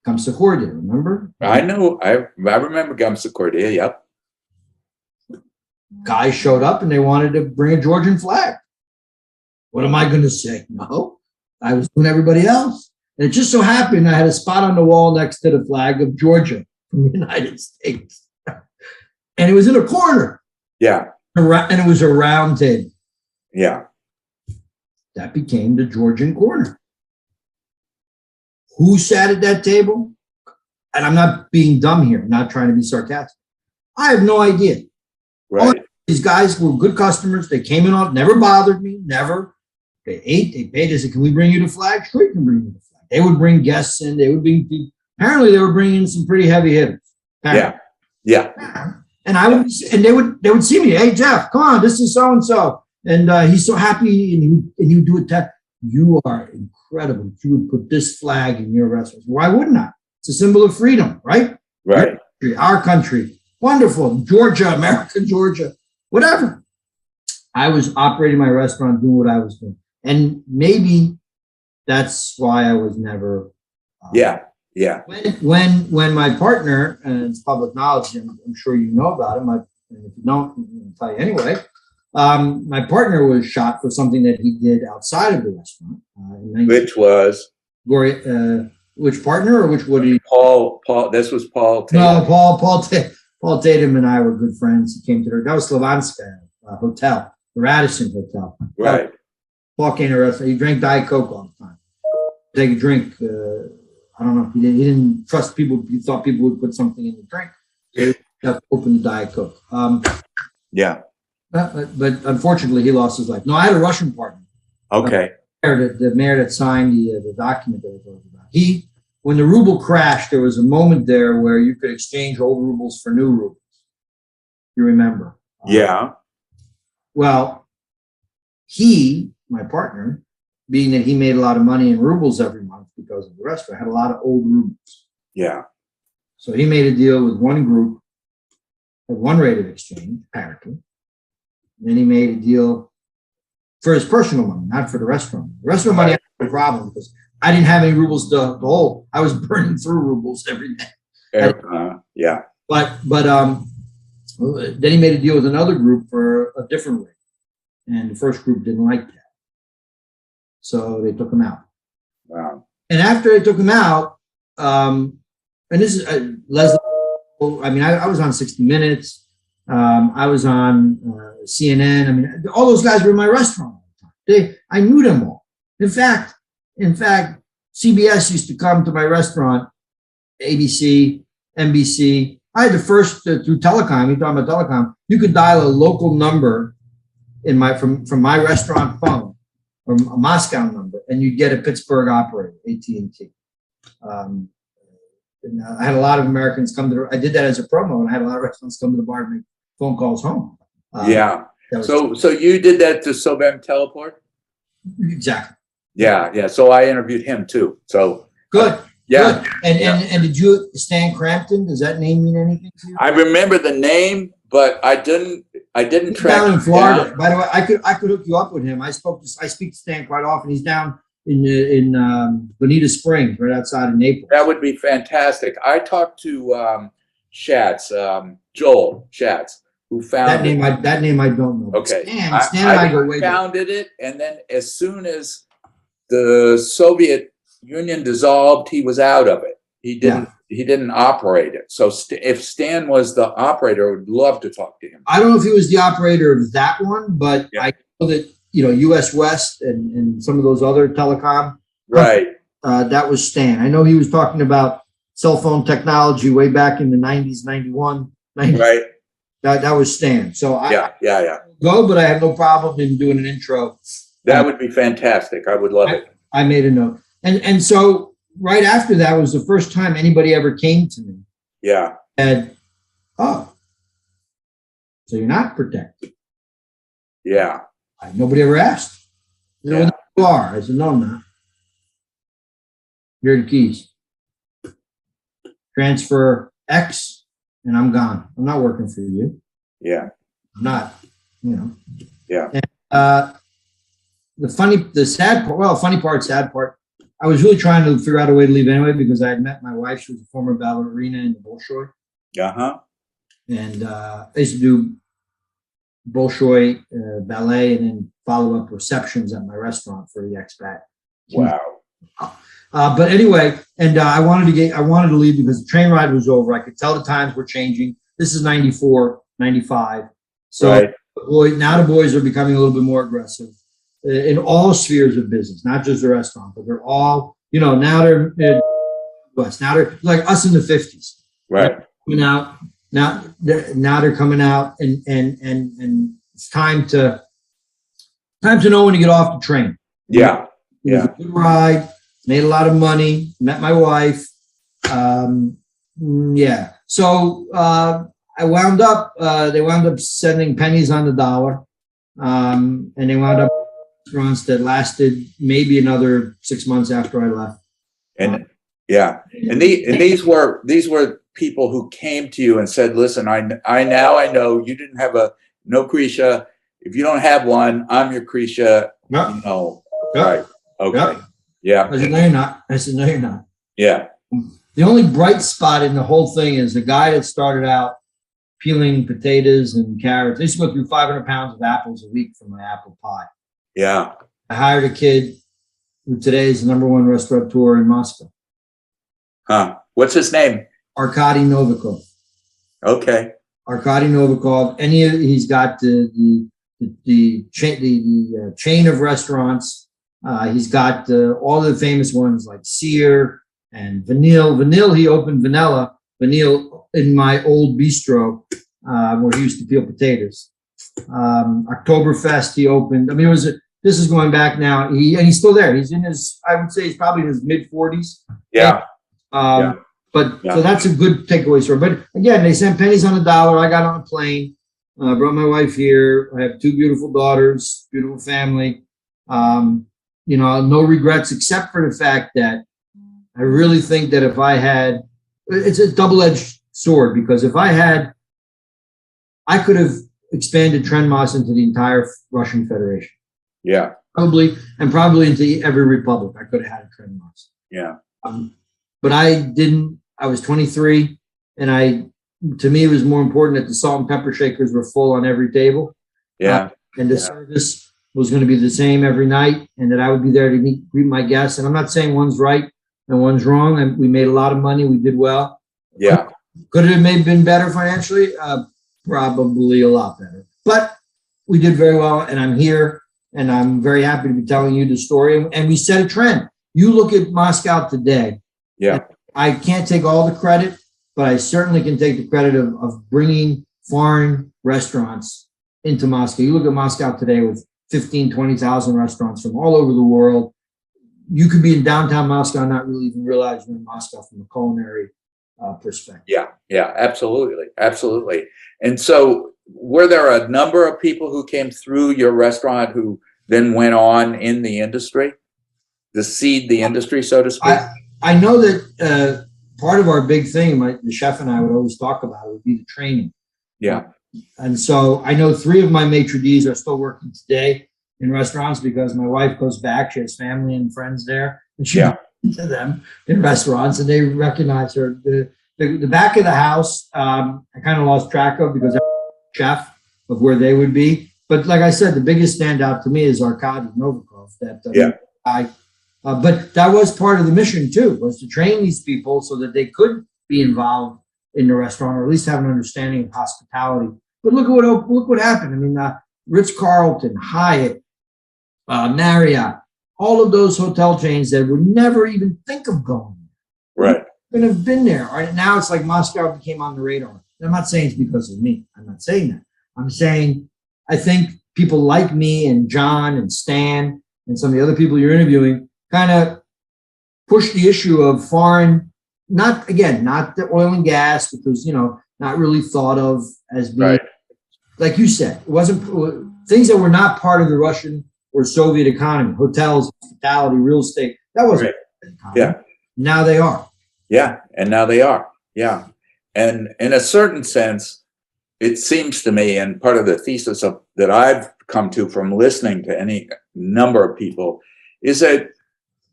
Kamsa-Cordia, remember? I know. I remember Kamsa-Cordia. Yep. Guys showed up and they wanted to bring a Georgian flag. What am I going to say? No, I was doing everybody else. And it just so happened I had a spot on the wall next to the flag of Georgia from the United States. And it was in a corner. Yeah. And it was a round table. Yeah. That became the Georgian corner. Who sat at that table? And I'm not being dumb here, I'm not trying to be sarcastic. I have no idea. Right. These guys were good customers. They came in on, never bothered me, never. They ate, they paid. They said, can we bring you the flag? Sure, you can bring me the flag. They would bring guests in. They would bring people. Apparently, they were bringing in some pretty heavy hitters. Apparently. Yeah. Yeah. And I would, and they would see me. Hey, Jeff, come on, this is so and so, and he's so happy, and you do it. You are incredible. You would put this flag in your restaurant. Why wouldn't I? It's a symbol of freedom, right? Right. Our country, wonderful. Georgia, America, Georgia, whatever. I was operating my restaurant, doing what I was doing, and maybe that's why I was never. Yeah. When my partner, and it's public knowledge, and I'm sure you know about him, and if you don't, I'll tell you anyway. My partner was shot for something that he did outside of the restaurant. Which was? Which partner or which Woody? Paul. This was Paul Tatum. No, Paul Tatum and I were good friends. He came to that was Slavonska Hotel, the Radisson Hotel. Right. Paul came to the restaurant. He drank Diet Coke all the time. Take a drink. I don't know. He didn't trust people. He thought people would put something in the drink. He have to open the Diet Coke. Yeah. But unfortunately, he lost his life. No, I had a Russian partner. Okay. The mayor that signed the document that I told you about. When the ruble crashed, there was a moment there where you could exchange old rubles for new rubles. You remember? Yeah. Well, my partner, being that he made a lot of money in rubles every month because of the restaurant, had a lot of old rubles. Yeah. So he made a deal with one group at one rate of exchange, apparently. And then he made a deal for his personal money, not for the restaurant. The restaurant money had a problem because I didn't have any rubles to hold. I was burning through rubles every day. Yeah. But then he made a deal with another group for a different rate. And the first group didn't like that. So they took him out. Wow. And after they took him out, and this is Leslie, I mean, I was on 60 Minutes. I was on CNN. I mean, all those guys were in my restaurant all the time. I knew them all. In fact, CBS used to come to my restaurant, ABC, NBC. I had the first through telecom. You're talking about telecom. You could dial a local number from my restaurant phone, or a Moscow number, and you'd get a Pittsburgh operator, AT&T. And I had a lot of Americans come to. I did that as a promo, and I had a lot of restaurants come to the bar and make phone calls home. Yeah. So you did that to Sobem Teleport? Exactly. Yeah. So I interviewed him too. So good. Yeah. Good. And did you Stan Crampton? Does that name mean anything to you? I remember the name, but I didn't He's track down in him Florida. down. By the way, I could hook you up with him. I speak to Stan quite often. He's down in Bonita Springs, right outside of Naples. That would be fantastic. I talked to Schatz, Joel Schatz, who founded that name I don't know. Okay. Stan and I go way back. Founded it, and then as soon as the Soviet Union dissolved, he was out of it. He didn't operate it. So if Stan was the operator, I would love to talk to him. I don't know if he was the operator of that one, but I know that US West and some of those other telecom. Right. that was Stan. I know he was talking about cell phone technology way back in the 90s, 91, 90. Right. That was Stan. So Yeah. go, but I have no problem in doing an intro. That would be fantastic. I would love it. I made a note. And so right after that was the first time anybody ever came to me. Yeah. And, oh, so you're not protected. Yeah. Nobody ever asked. Yeah. You are. I said, no, I'm not. Here are the keys. Transfer X, and I'm gone. I'm not working for you. Yeah. I'm not, Yeah. And, funny part, sad part, I was really trying to figure out a way to leave anyway because I had met my wife. She was a former ballerina in the Bolshoi. Uh-huh. And I used to do Bolshoi ballet and then follow-up receptions at my restaurant for the expat. Wow. But anyway, and I wanted to leave because the train ride was over. I could tell the times were changing. This is 94, 95. So Right. Now the boys are becoming a little bit more aggressive in all spheres of business, not just the restaurant, but they're all, now they're Midwest. Now they're like us in the 50s. Right. Coming out. Now they're coming out and it's time to know when to get off the train. Yeah. It was a good ride. Made a lot of money, met my wife. Yeah. So they wound up sending pennies on the dollar. And they wound up restaurants that lasted maybe another 6 months after I left. And these were people who came to you and said, listen, I know you didn't have no Krisha. If you don't have one, I'm your Krisha. Yep. Right. Okay. Yep. Yeah. I said, no, you're not. I said, no, you're not. Yeah. The only bright spot in the whole thing is the guy that started out peeling potatoes and carrots. I used to go through 500 pounds of apples a week for my apple pie. Yeah. I hired a kid who today is the #1 restaurateur in Moscow. Huh. What's his name? Arkady Novikov. Okay. Arkady Novikov. He's got the chain of restaurants. He's got all the famous ones like Sear and Vanille. He opened Vanille in my old bistro where he used to peel potatoes. Oktoberfest he opened. I mean, this is going back now. He's still there. I would say he's probably in his mid 40s. Yeah. So that's a good takeaway story. But again, they sent pennies on the dollar. I got on a plane. I brought my wife here. I have 2 beautiful daughters, beautiful family. No regrets except for the fact that I really think that if I had, it's a double-edged sword because I could have expanded TrenMos into the entire Russian Federation. Yeah. Probably into every republic. I could have had a TrenMos. Yeah. But I didn't. I was 23, and to me, it was more important that the salt and pepper shakers were full on every table. Yeah. And the service was going to be the same every night, and that I would be there to greet my guests. And I'm not saying one's right and one's wrong. And we made a lot of money. We did well. Yeah. Could it have maybe been better financially? Probably a lot better. But we did very well, and I'm here, and I'm very happy to be telling you the story. And we set a trend. You look at Moscow today. Yeah. I can't take all the credit, but I certainly can take the credit of bringing foreign restaurants into Moscow. You look at Moscow today with 15, 20,000 restaurants from all over the world. You could be in downtown Moscow and not really even realize you're in Moscow from a culinary perspective. Yeah, absolutely. And so were there a number of people who came through your restaurant who then went on in the industry, to seed the industry, so to speak? I know that part of our big thing, the chef and I would always talk about it, would be the training. Yeah. And so I know 3 of my maitre d's are still working today in restaurants because my wife goes back. She has family and friends there, and she to them in restaurants, and they recognize her. The back of the house, I kind of lost track of because I'm a chef of where they would be. But like I said, the biggest standout to me is Arkady Novikov. But that was part of the mission too, was to train these people so that they could be involved in the restaurant or at least have an understanding of hospitality. But look what happened. I mean, Ritz-Carlton, Hyatt, Marriott, all of those hotel chains that would never even think of going there. Right. Couldn't have been there. Right now, it's like Moscow became on the radar. And I'm not saying it's because of me. I'm not saying that. I'm saying I think people like me and John and Stan and some of the other people you're interviewing kind of push the issue of foreign, not the oil and gas, because, not really thought of as being, Right. like you said, it wasn't things that were not part of the Russian or Soviet economy, hotels, hospitality, real estate. That wasn't. Right. Yeah. Now they are. Yeah. And now they are. Yeah. And in a certain sense, it seems to me, and part of the thesis that I've come to from listening to any number of people, is that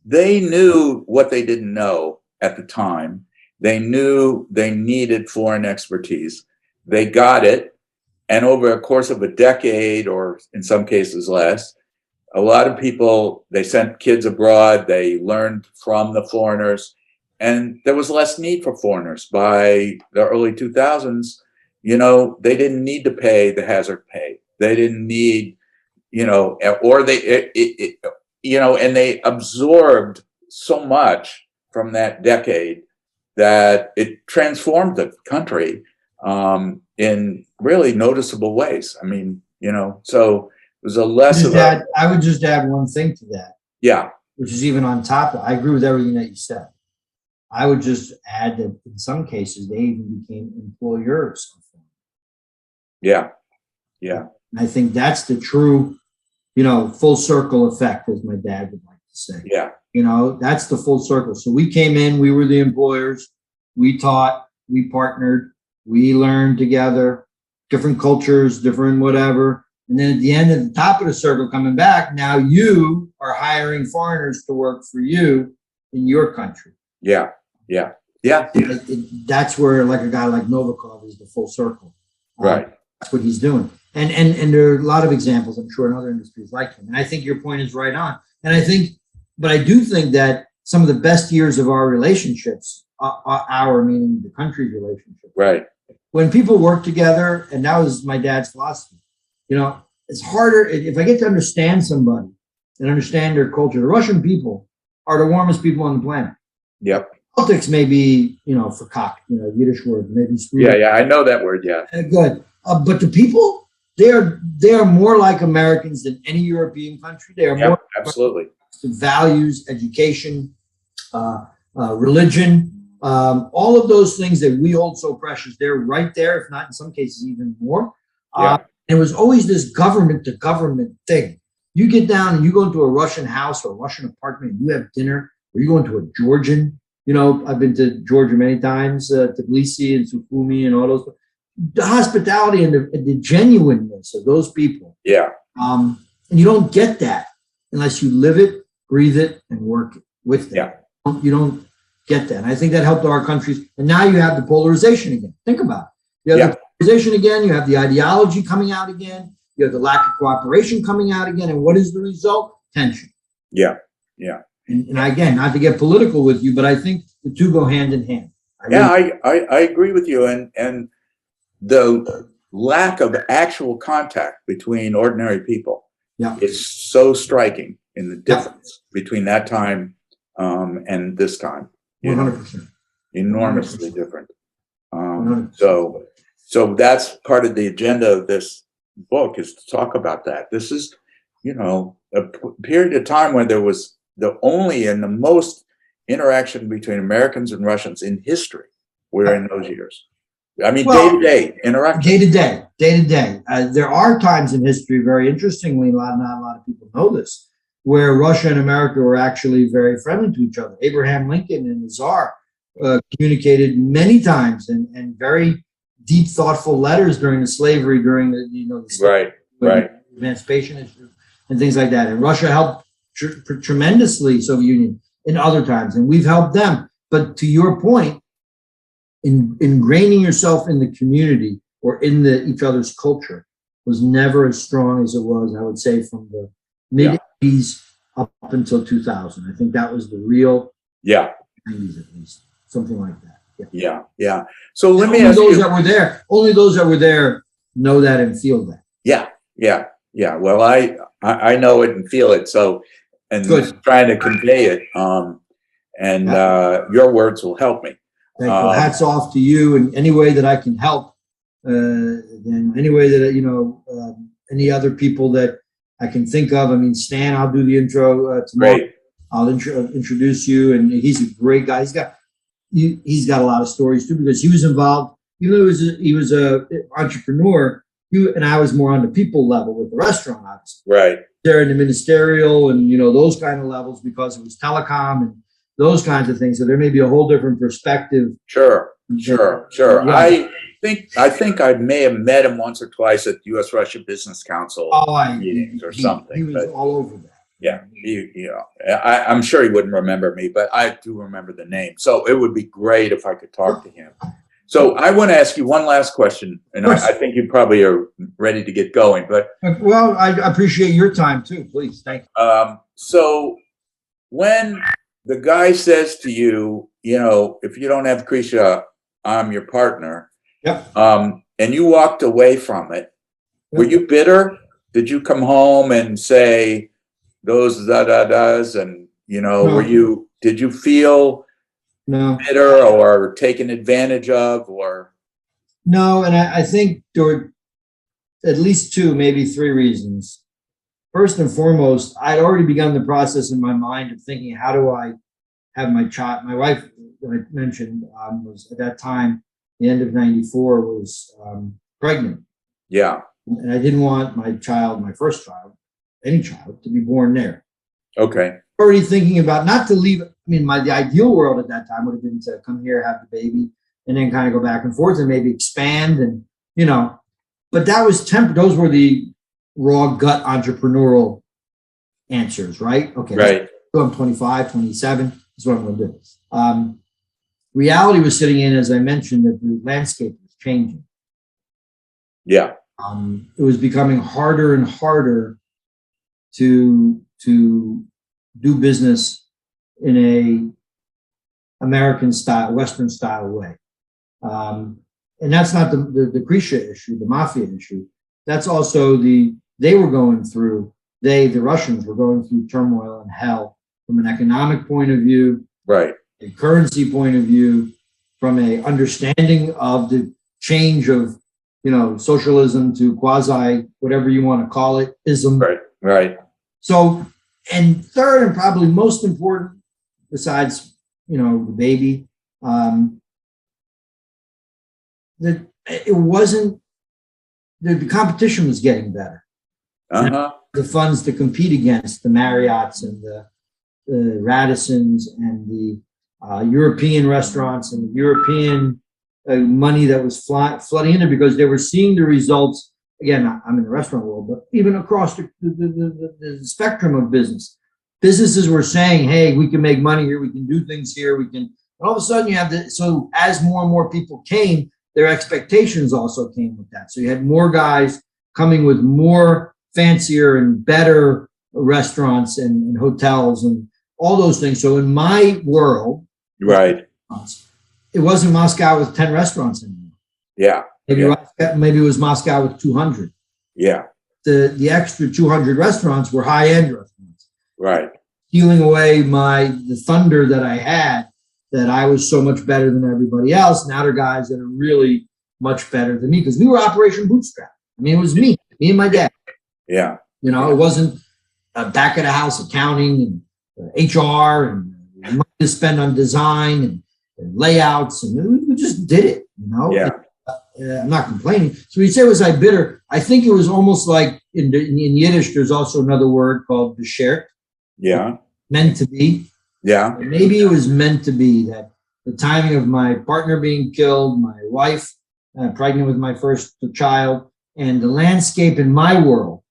they knew what they didn't know at the time. They knew they needed foreign expertise. They got it. And over a course of a decade, or in some cases less, a lot of people, they sent kids abroad, they learned from the foreigners, and there was less need for foreigners. By the early 2000s, they didn't need to pay the hazard pay. They didn't need, or and they absorbed so much from that decade that it transformed the country in really noticeable ways. I mean, so it was a less of a. I would just add one thing to that. Yeah. Which is even on top of, I agree with everything that you said. I would just add that in some cases, they even became employers. Yeah. Yeah. And I think that's the true, full circle effect, as my dad would like to say. Yeah. That's the full circle. So we came in, we were the employers, we taught, we partnered, we learned together, different cultures, different whatever. And then at the end, at the top of the circle coming back, now you are hiring foreigners to work for you in your country. Yeah. Yeah. Yeah. That's where, like, a guy like Novikov is the full circle. Right. That's what he's doing. And there are a lot of examples, I'm sure, in other industries like him. And I think your point is right on. And I do think that some of the best years of our relationships, meaning the country's relationship. Right. When people work together, and that was my dad's philosophy, it's harder if I get to understand somebody and understand their culture. The Russian people are the warmest people on the planet. Yep. Politics may be, for cock, Yiddish word, maybe. Yeah. I know that word. Yeah. Good. But the people, they are more like Americans than any European country. They are more absolutely values, education, religion, all of those things that we hold so precious. They're right there, if not in some cases even more. And it was always this government to government thing. You get down and you go into a Russian house or a Russian apartment and you have dinner, or you go into a Georgian. I've been to Georgia many times, Tbilisi and Sukhumi and all those. The hospitality and the genuineness of those people. Yeah. And you don't get that unless you live it, breathe it, and work it with them. Yeah. You don't get that. And I think that helped our countries. And now you have the polarization again. Think about it. You have the polarization again. You have the ideology coming out again. You have the lack of cooperation coming out again. And what is the result? Tension. Yeah. Yeah. And again, not to get political with you, but I think the two go hand in hand. I agree with you. And the lack of actual contact between ordinary people is so striking in the difference between that time and this time. 100%. Enormously 100%. Different. So that's part of the agenda of this book, is to talk about that. This is, a period of time when there was the only and the most interaction between Americans and Russians in history were in those years. I mean, day-to-day interaction. Day-to-day. There are times in history, very interestingly, not a lot of people know this, where Russia and America were actually very friendly to each other. Abraham Lincoln and the Tsar communicated many times and very deep, thoughtful letters during the slavery, during the emancipation issue and things like that. And Russia helped tremendously, Soviet Union, in other times, and we've helped them. But to your point, ingraining yourself in the community or in each other's culture was never as strong as it was, I would say, from the mid-80s up until 2000. I think that was the real 90s, at least, something like that. Yeah. So let me ask you. Only those that were there know that and feel that. Yeah. Well, I know it and feel it. So, and Good. trying to convey it. And your words will help me. Thank you. Hats off to you, and any way that I can help, and any way that, any other people that I can think of. I mean, Stan, I'll do the intro tomorrow. Great. I'll introduce you, and he's a great guy. He's got a lot of stories too, because he was involved. Even though he was a entrepreneur, and I was more on the people level with the restaurant, obviously. Right. There in the ministerial and those kind of levels, because it was telecom and those kinds of things. So there may be a whole different perspective. Sure. Yeah. I think I may have met him once or twice at U.S.-Russia Business Council meetings or something. He was all over that. Yeah, I'm sure he wouldn't remember me, but I do remember the name. So it would be great if I could talk to him. So I want to ask you one last question, and I think you probably are ready to get going. But well, I appreciate your time too. Please, thank you. So when the guy says to you, if you don't have Krisha, I'm your partner. Yep. And you walked away from it. Were you bitter? Did you come home and say those da-da-das and, No. Did you feel bitter or taken advantage of or? No, and I think there were at least two, maybe three reasons. First and foremost, I'd already begun the process in my mind of thinking, how do I have my child? My wife, that I mentioned, was at that time, the end of '94, was pregnant. Yeah. And I didn't want my first child, any child, to be born there. Okay. Already thinking about not to leave. I mean, the ideal world at that time would have been to come here, have the baby, and then kind of go back and forth and maybe expand and, but that was those were the raw gut entrepreneurial answers, right? Okay. Right. So I'm 25, 27. That's what I'm going to do. Reality was sitting in, as I mentioned, that the landscape was changing. Yeah. It was becoming harder and harder to do business in a American style, Western style way. And that's not the Krisha issue, the mafia issue. That's also they were going through, the Russians were going through turmoil and hell from an economic point of view, right, a currency point of view, from a understanding of the change of, socialism to quasi, whatever you want to call it, ism. Right. So, and third, and probably most important, besides, the baby, that it wasn't, the competition was getting better. The funds to compete against the Marriotts and the Radissons and the European restaurants and the European money that was flooding in there, because they were seeing the results. Again, I'm in the restaurant world, but even across the spectrum of businesses were saying, hey, we can make money here, we can do things here, and all of a sudden you have so as more and more people came, their expectations also came with that. So you had more guys coming with more fancier and better restaurants and hotels and all those things. So in my world, right, it wasn't Moscow with 10 restaurants anymore. Yeah. Maybe it was Moscow with 200. Yeah. The extra 200 restaurants were high-end restaurants. Right. Stealing away the thunder that I had, that I was so much better than everybody else. Now they're guys that are really much better than me, because we were Operation Bootstrap. I mean, it was me and my dad. Yeah. It wasn't back of the house accounting and HR and money to spend on design and layouts, and we just did it. Yeah. I'm not complaining. So you say, was I bitter? I think it was almost like in Yiddish, there's also another word called beshert. Yeah. Meant to be. Yeah. And maybe it was meant to be, that the timing of my partner being killed, my wife pregnant with my first child, and the landscape in my world,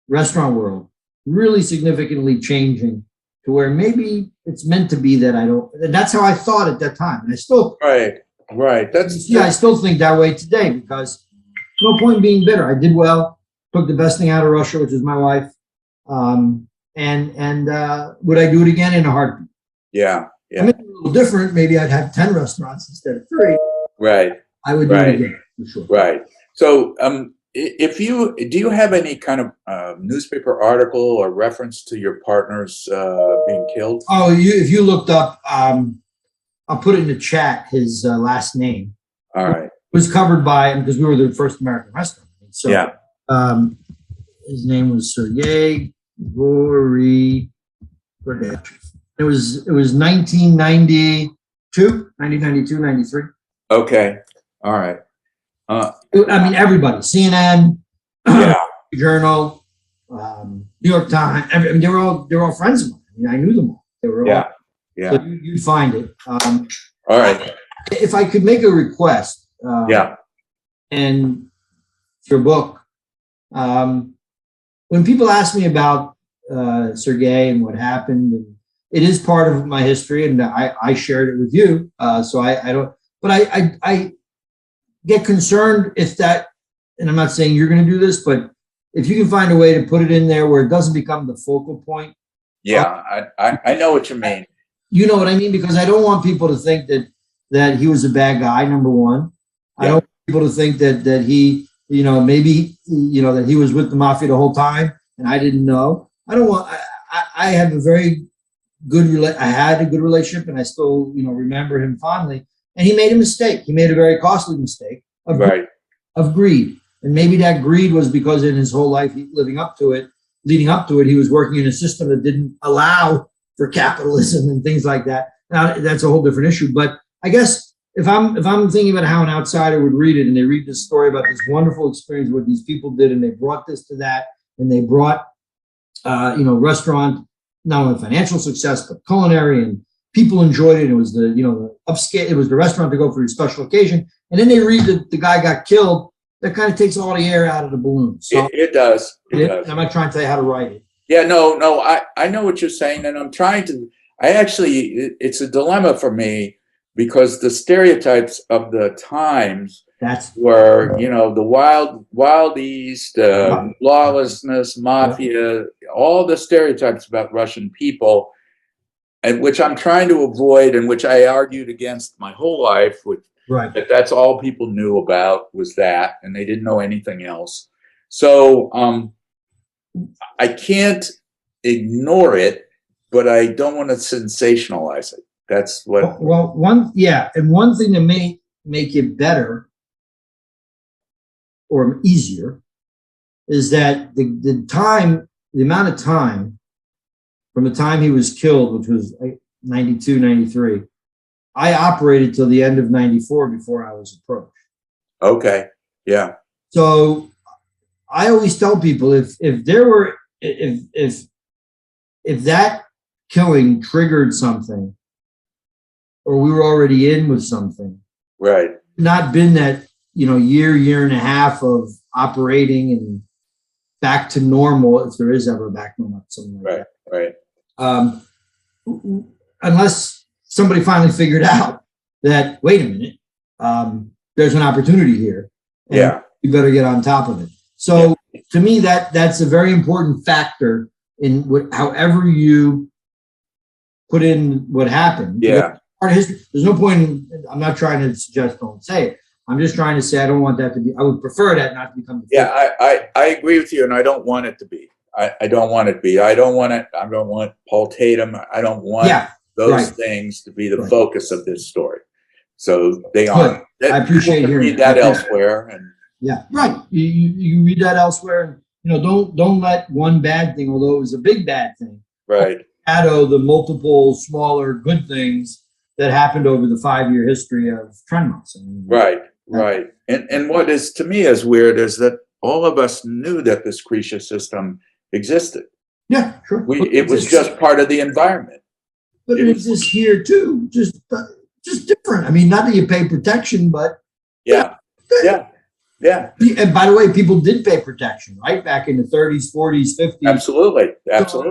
restaurant world, really significantly changing to where maybe it's meant to be that I don't. And that's how I thought at that time. And I still. Right. I still think that way today, because no point in being bitter. I did well, took the best thing out of Russia, which is my wife. And would I do it again? In a heartbeat. Yeah. I mean, a little different. Maybe I'd have 10 restaurants instead of 3. Right. I would do it again, for sure. Right. So, if do you have any kind of newspaper article or reference to your partners being killed? Oh, if you looked up, I'll put it in the chat, his last name. All right. It was covered by him because we were the first American restaurant. So, Yeah. his name was Sergei Gory. It was 1992, 93. Okay. All right. I mean, everybody, CNN, Yeah. Journal, New York Times. I mean, they were all friends of mine. I mean, I knew them all. They were all. Yeah. So you'd find it. All right. If I could make a request, Yeah. and your book, when people ask me about Sergei and what happened, and it is part of my history, and I shared it with you. So I don't, but I get concerned if that, and I'm not saying you're going to do this, but if you can find a way to put it in there where it doesn't become the focal point. Yeah, I know what you mean. You know what I mean? Because I don't want people to think that he was a bad guy, number one. I don't want people to think that he, maybe, that he was with the mafia the whole time and I didn't know. I don't want, I have a very good, I had a good relationship and I still, remember him fondly. And he made a mistake. He made a very costly mistake of greed. And maybe that greed was because in his whole life, leading up to it, he was working in a system that didn't allow for capitalism and things like that. Now, that's a whole different issue. But I guess if I'm thinking about how an outsider would read it, and they read this story about this wonderful experience, what these people did, and they brought this to that, and they brought, restaurant, not only financial success, but culinary, and people enjoyed it. It was the upscale, it was the restaurant to go for a special occasion. And then they read that the guy got killed. That kind of takes all the air out of the balloon. So it does. It does. I'm not trying to tell you how to write it. Yeah, no, I know what you're saying, and I'm trying to. It's a dilemma for me because the stereotypes of the times were, the wild east, lawlessness, mafia, all the stereotypes about Russian people, and which I'm trying to avoid, and which I argued against my whole life. That's all people knew about was that, and they didn't know anything else. So I can't ignore it, but I don't want to sensationalize it. That's what. Well, one thing that may make it better or easier is that the amount of time from the time he was killed, which was 92, 93, I operated till the end of 94 before I was approached. Okay. Yeah. So I always tell people if that killing triggered something, or we were already in with something, right? Not been that year and a half of operating and back to normal, if there is ever back to normal, something like that. Right. Unless somebody finally figured out that, wait a minute, there's an opportunity here. And you better get on top of it. So to me, that's a very important factor in however you put in what happened. Yeah. Part of history. There's no point I'm not trying to suggest don't say it. I'm just trying to say I don't want that to be, I would prefer that not to become. I agree with you, and I don't want it to be. I don't want it to be. I don't want Paul Tatum. I don't want those things to be the focus of this story. So they aren't. I appreciate hearing read that elsewhere. And you read that elsewhere. And, don't let one bad thing, although it was a big bad thing, shadow the multiple smaller good things that happened over the 5-year history of TrenMos. Right. And what is to me is weird is that all of us knew that this Krisha system existed. Yeah, sure. It was just part of the environment. But it exists here too, just different. I mean, not that you pay protection, but yeah. And by the way, people did pay protection, right? Back in the 30s, 40s, 50s. Absolutely.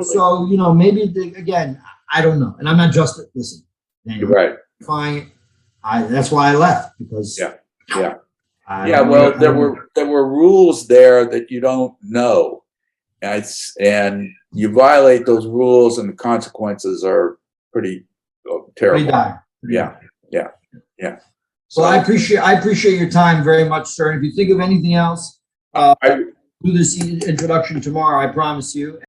So maybe again, I don't know, and I'm not just listen. You're right. Fine. That's why I left because. Well, there were rules there that you don't know, and you violate those rules, and the consequences are pretty terrible. Yeah. So Well, I appreciate your time very much, sir. And if you think of anything else, I, do this introduction tomorrow, I promise you,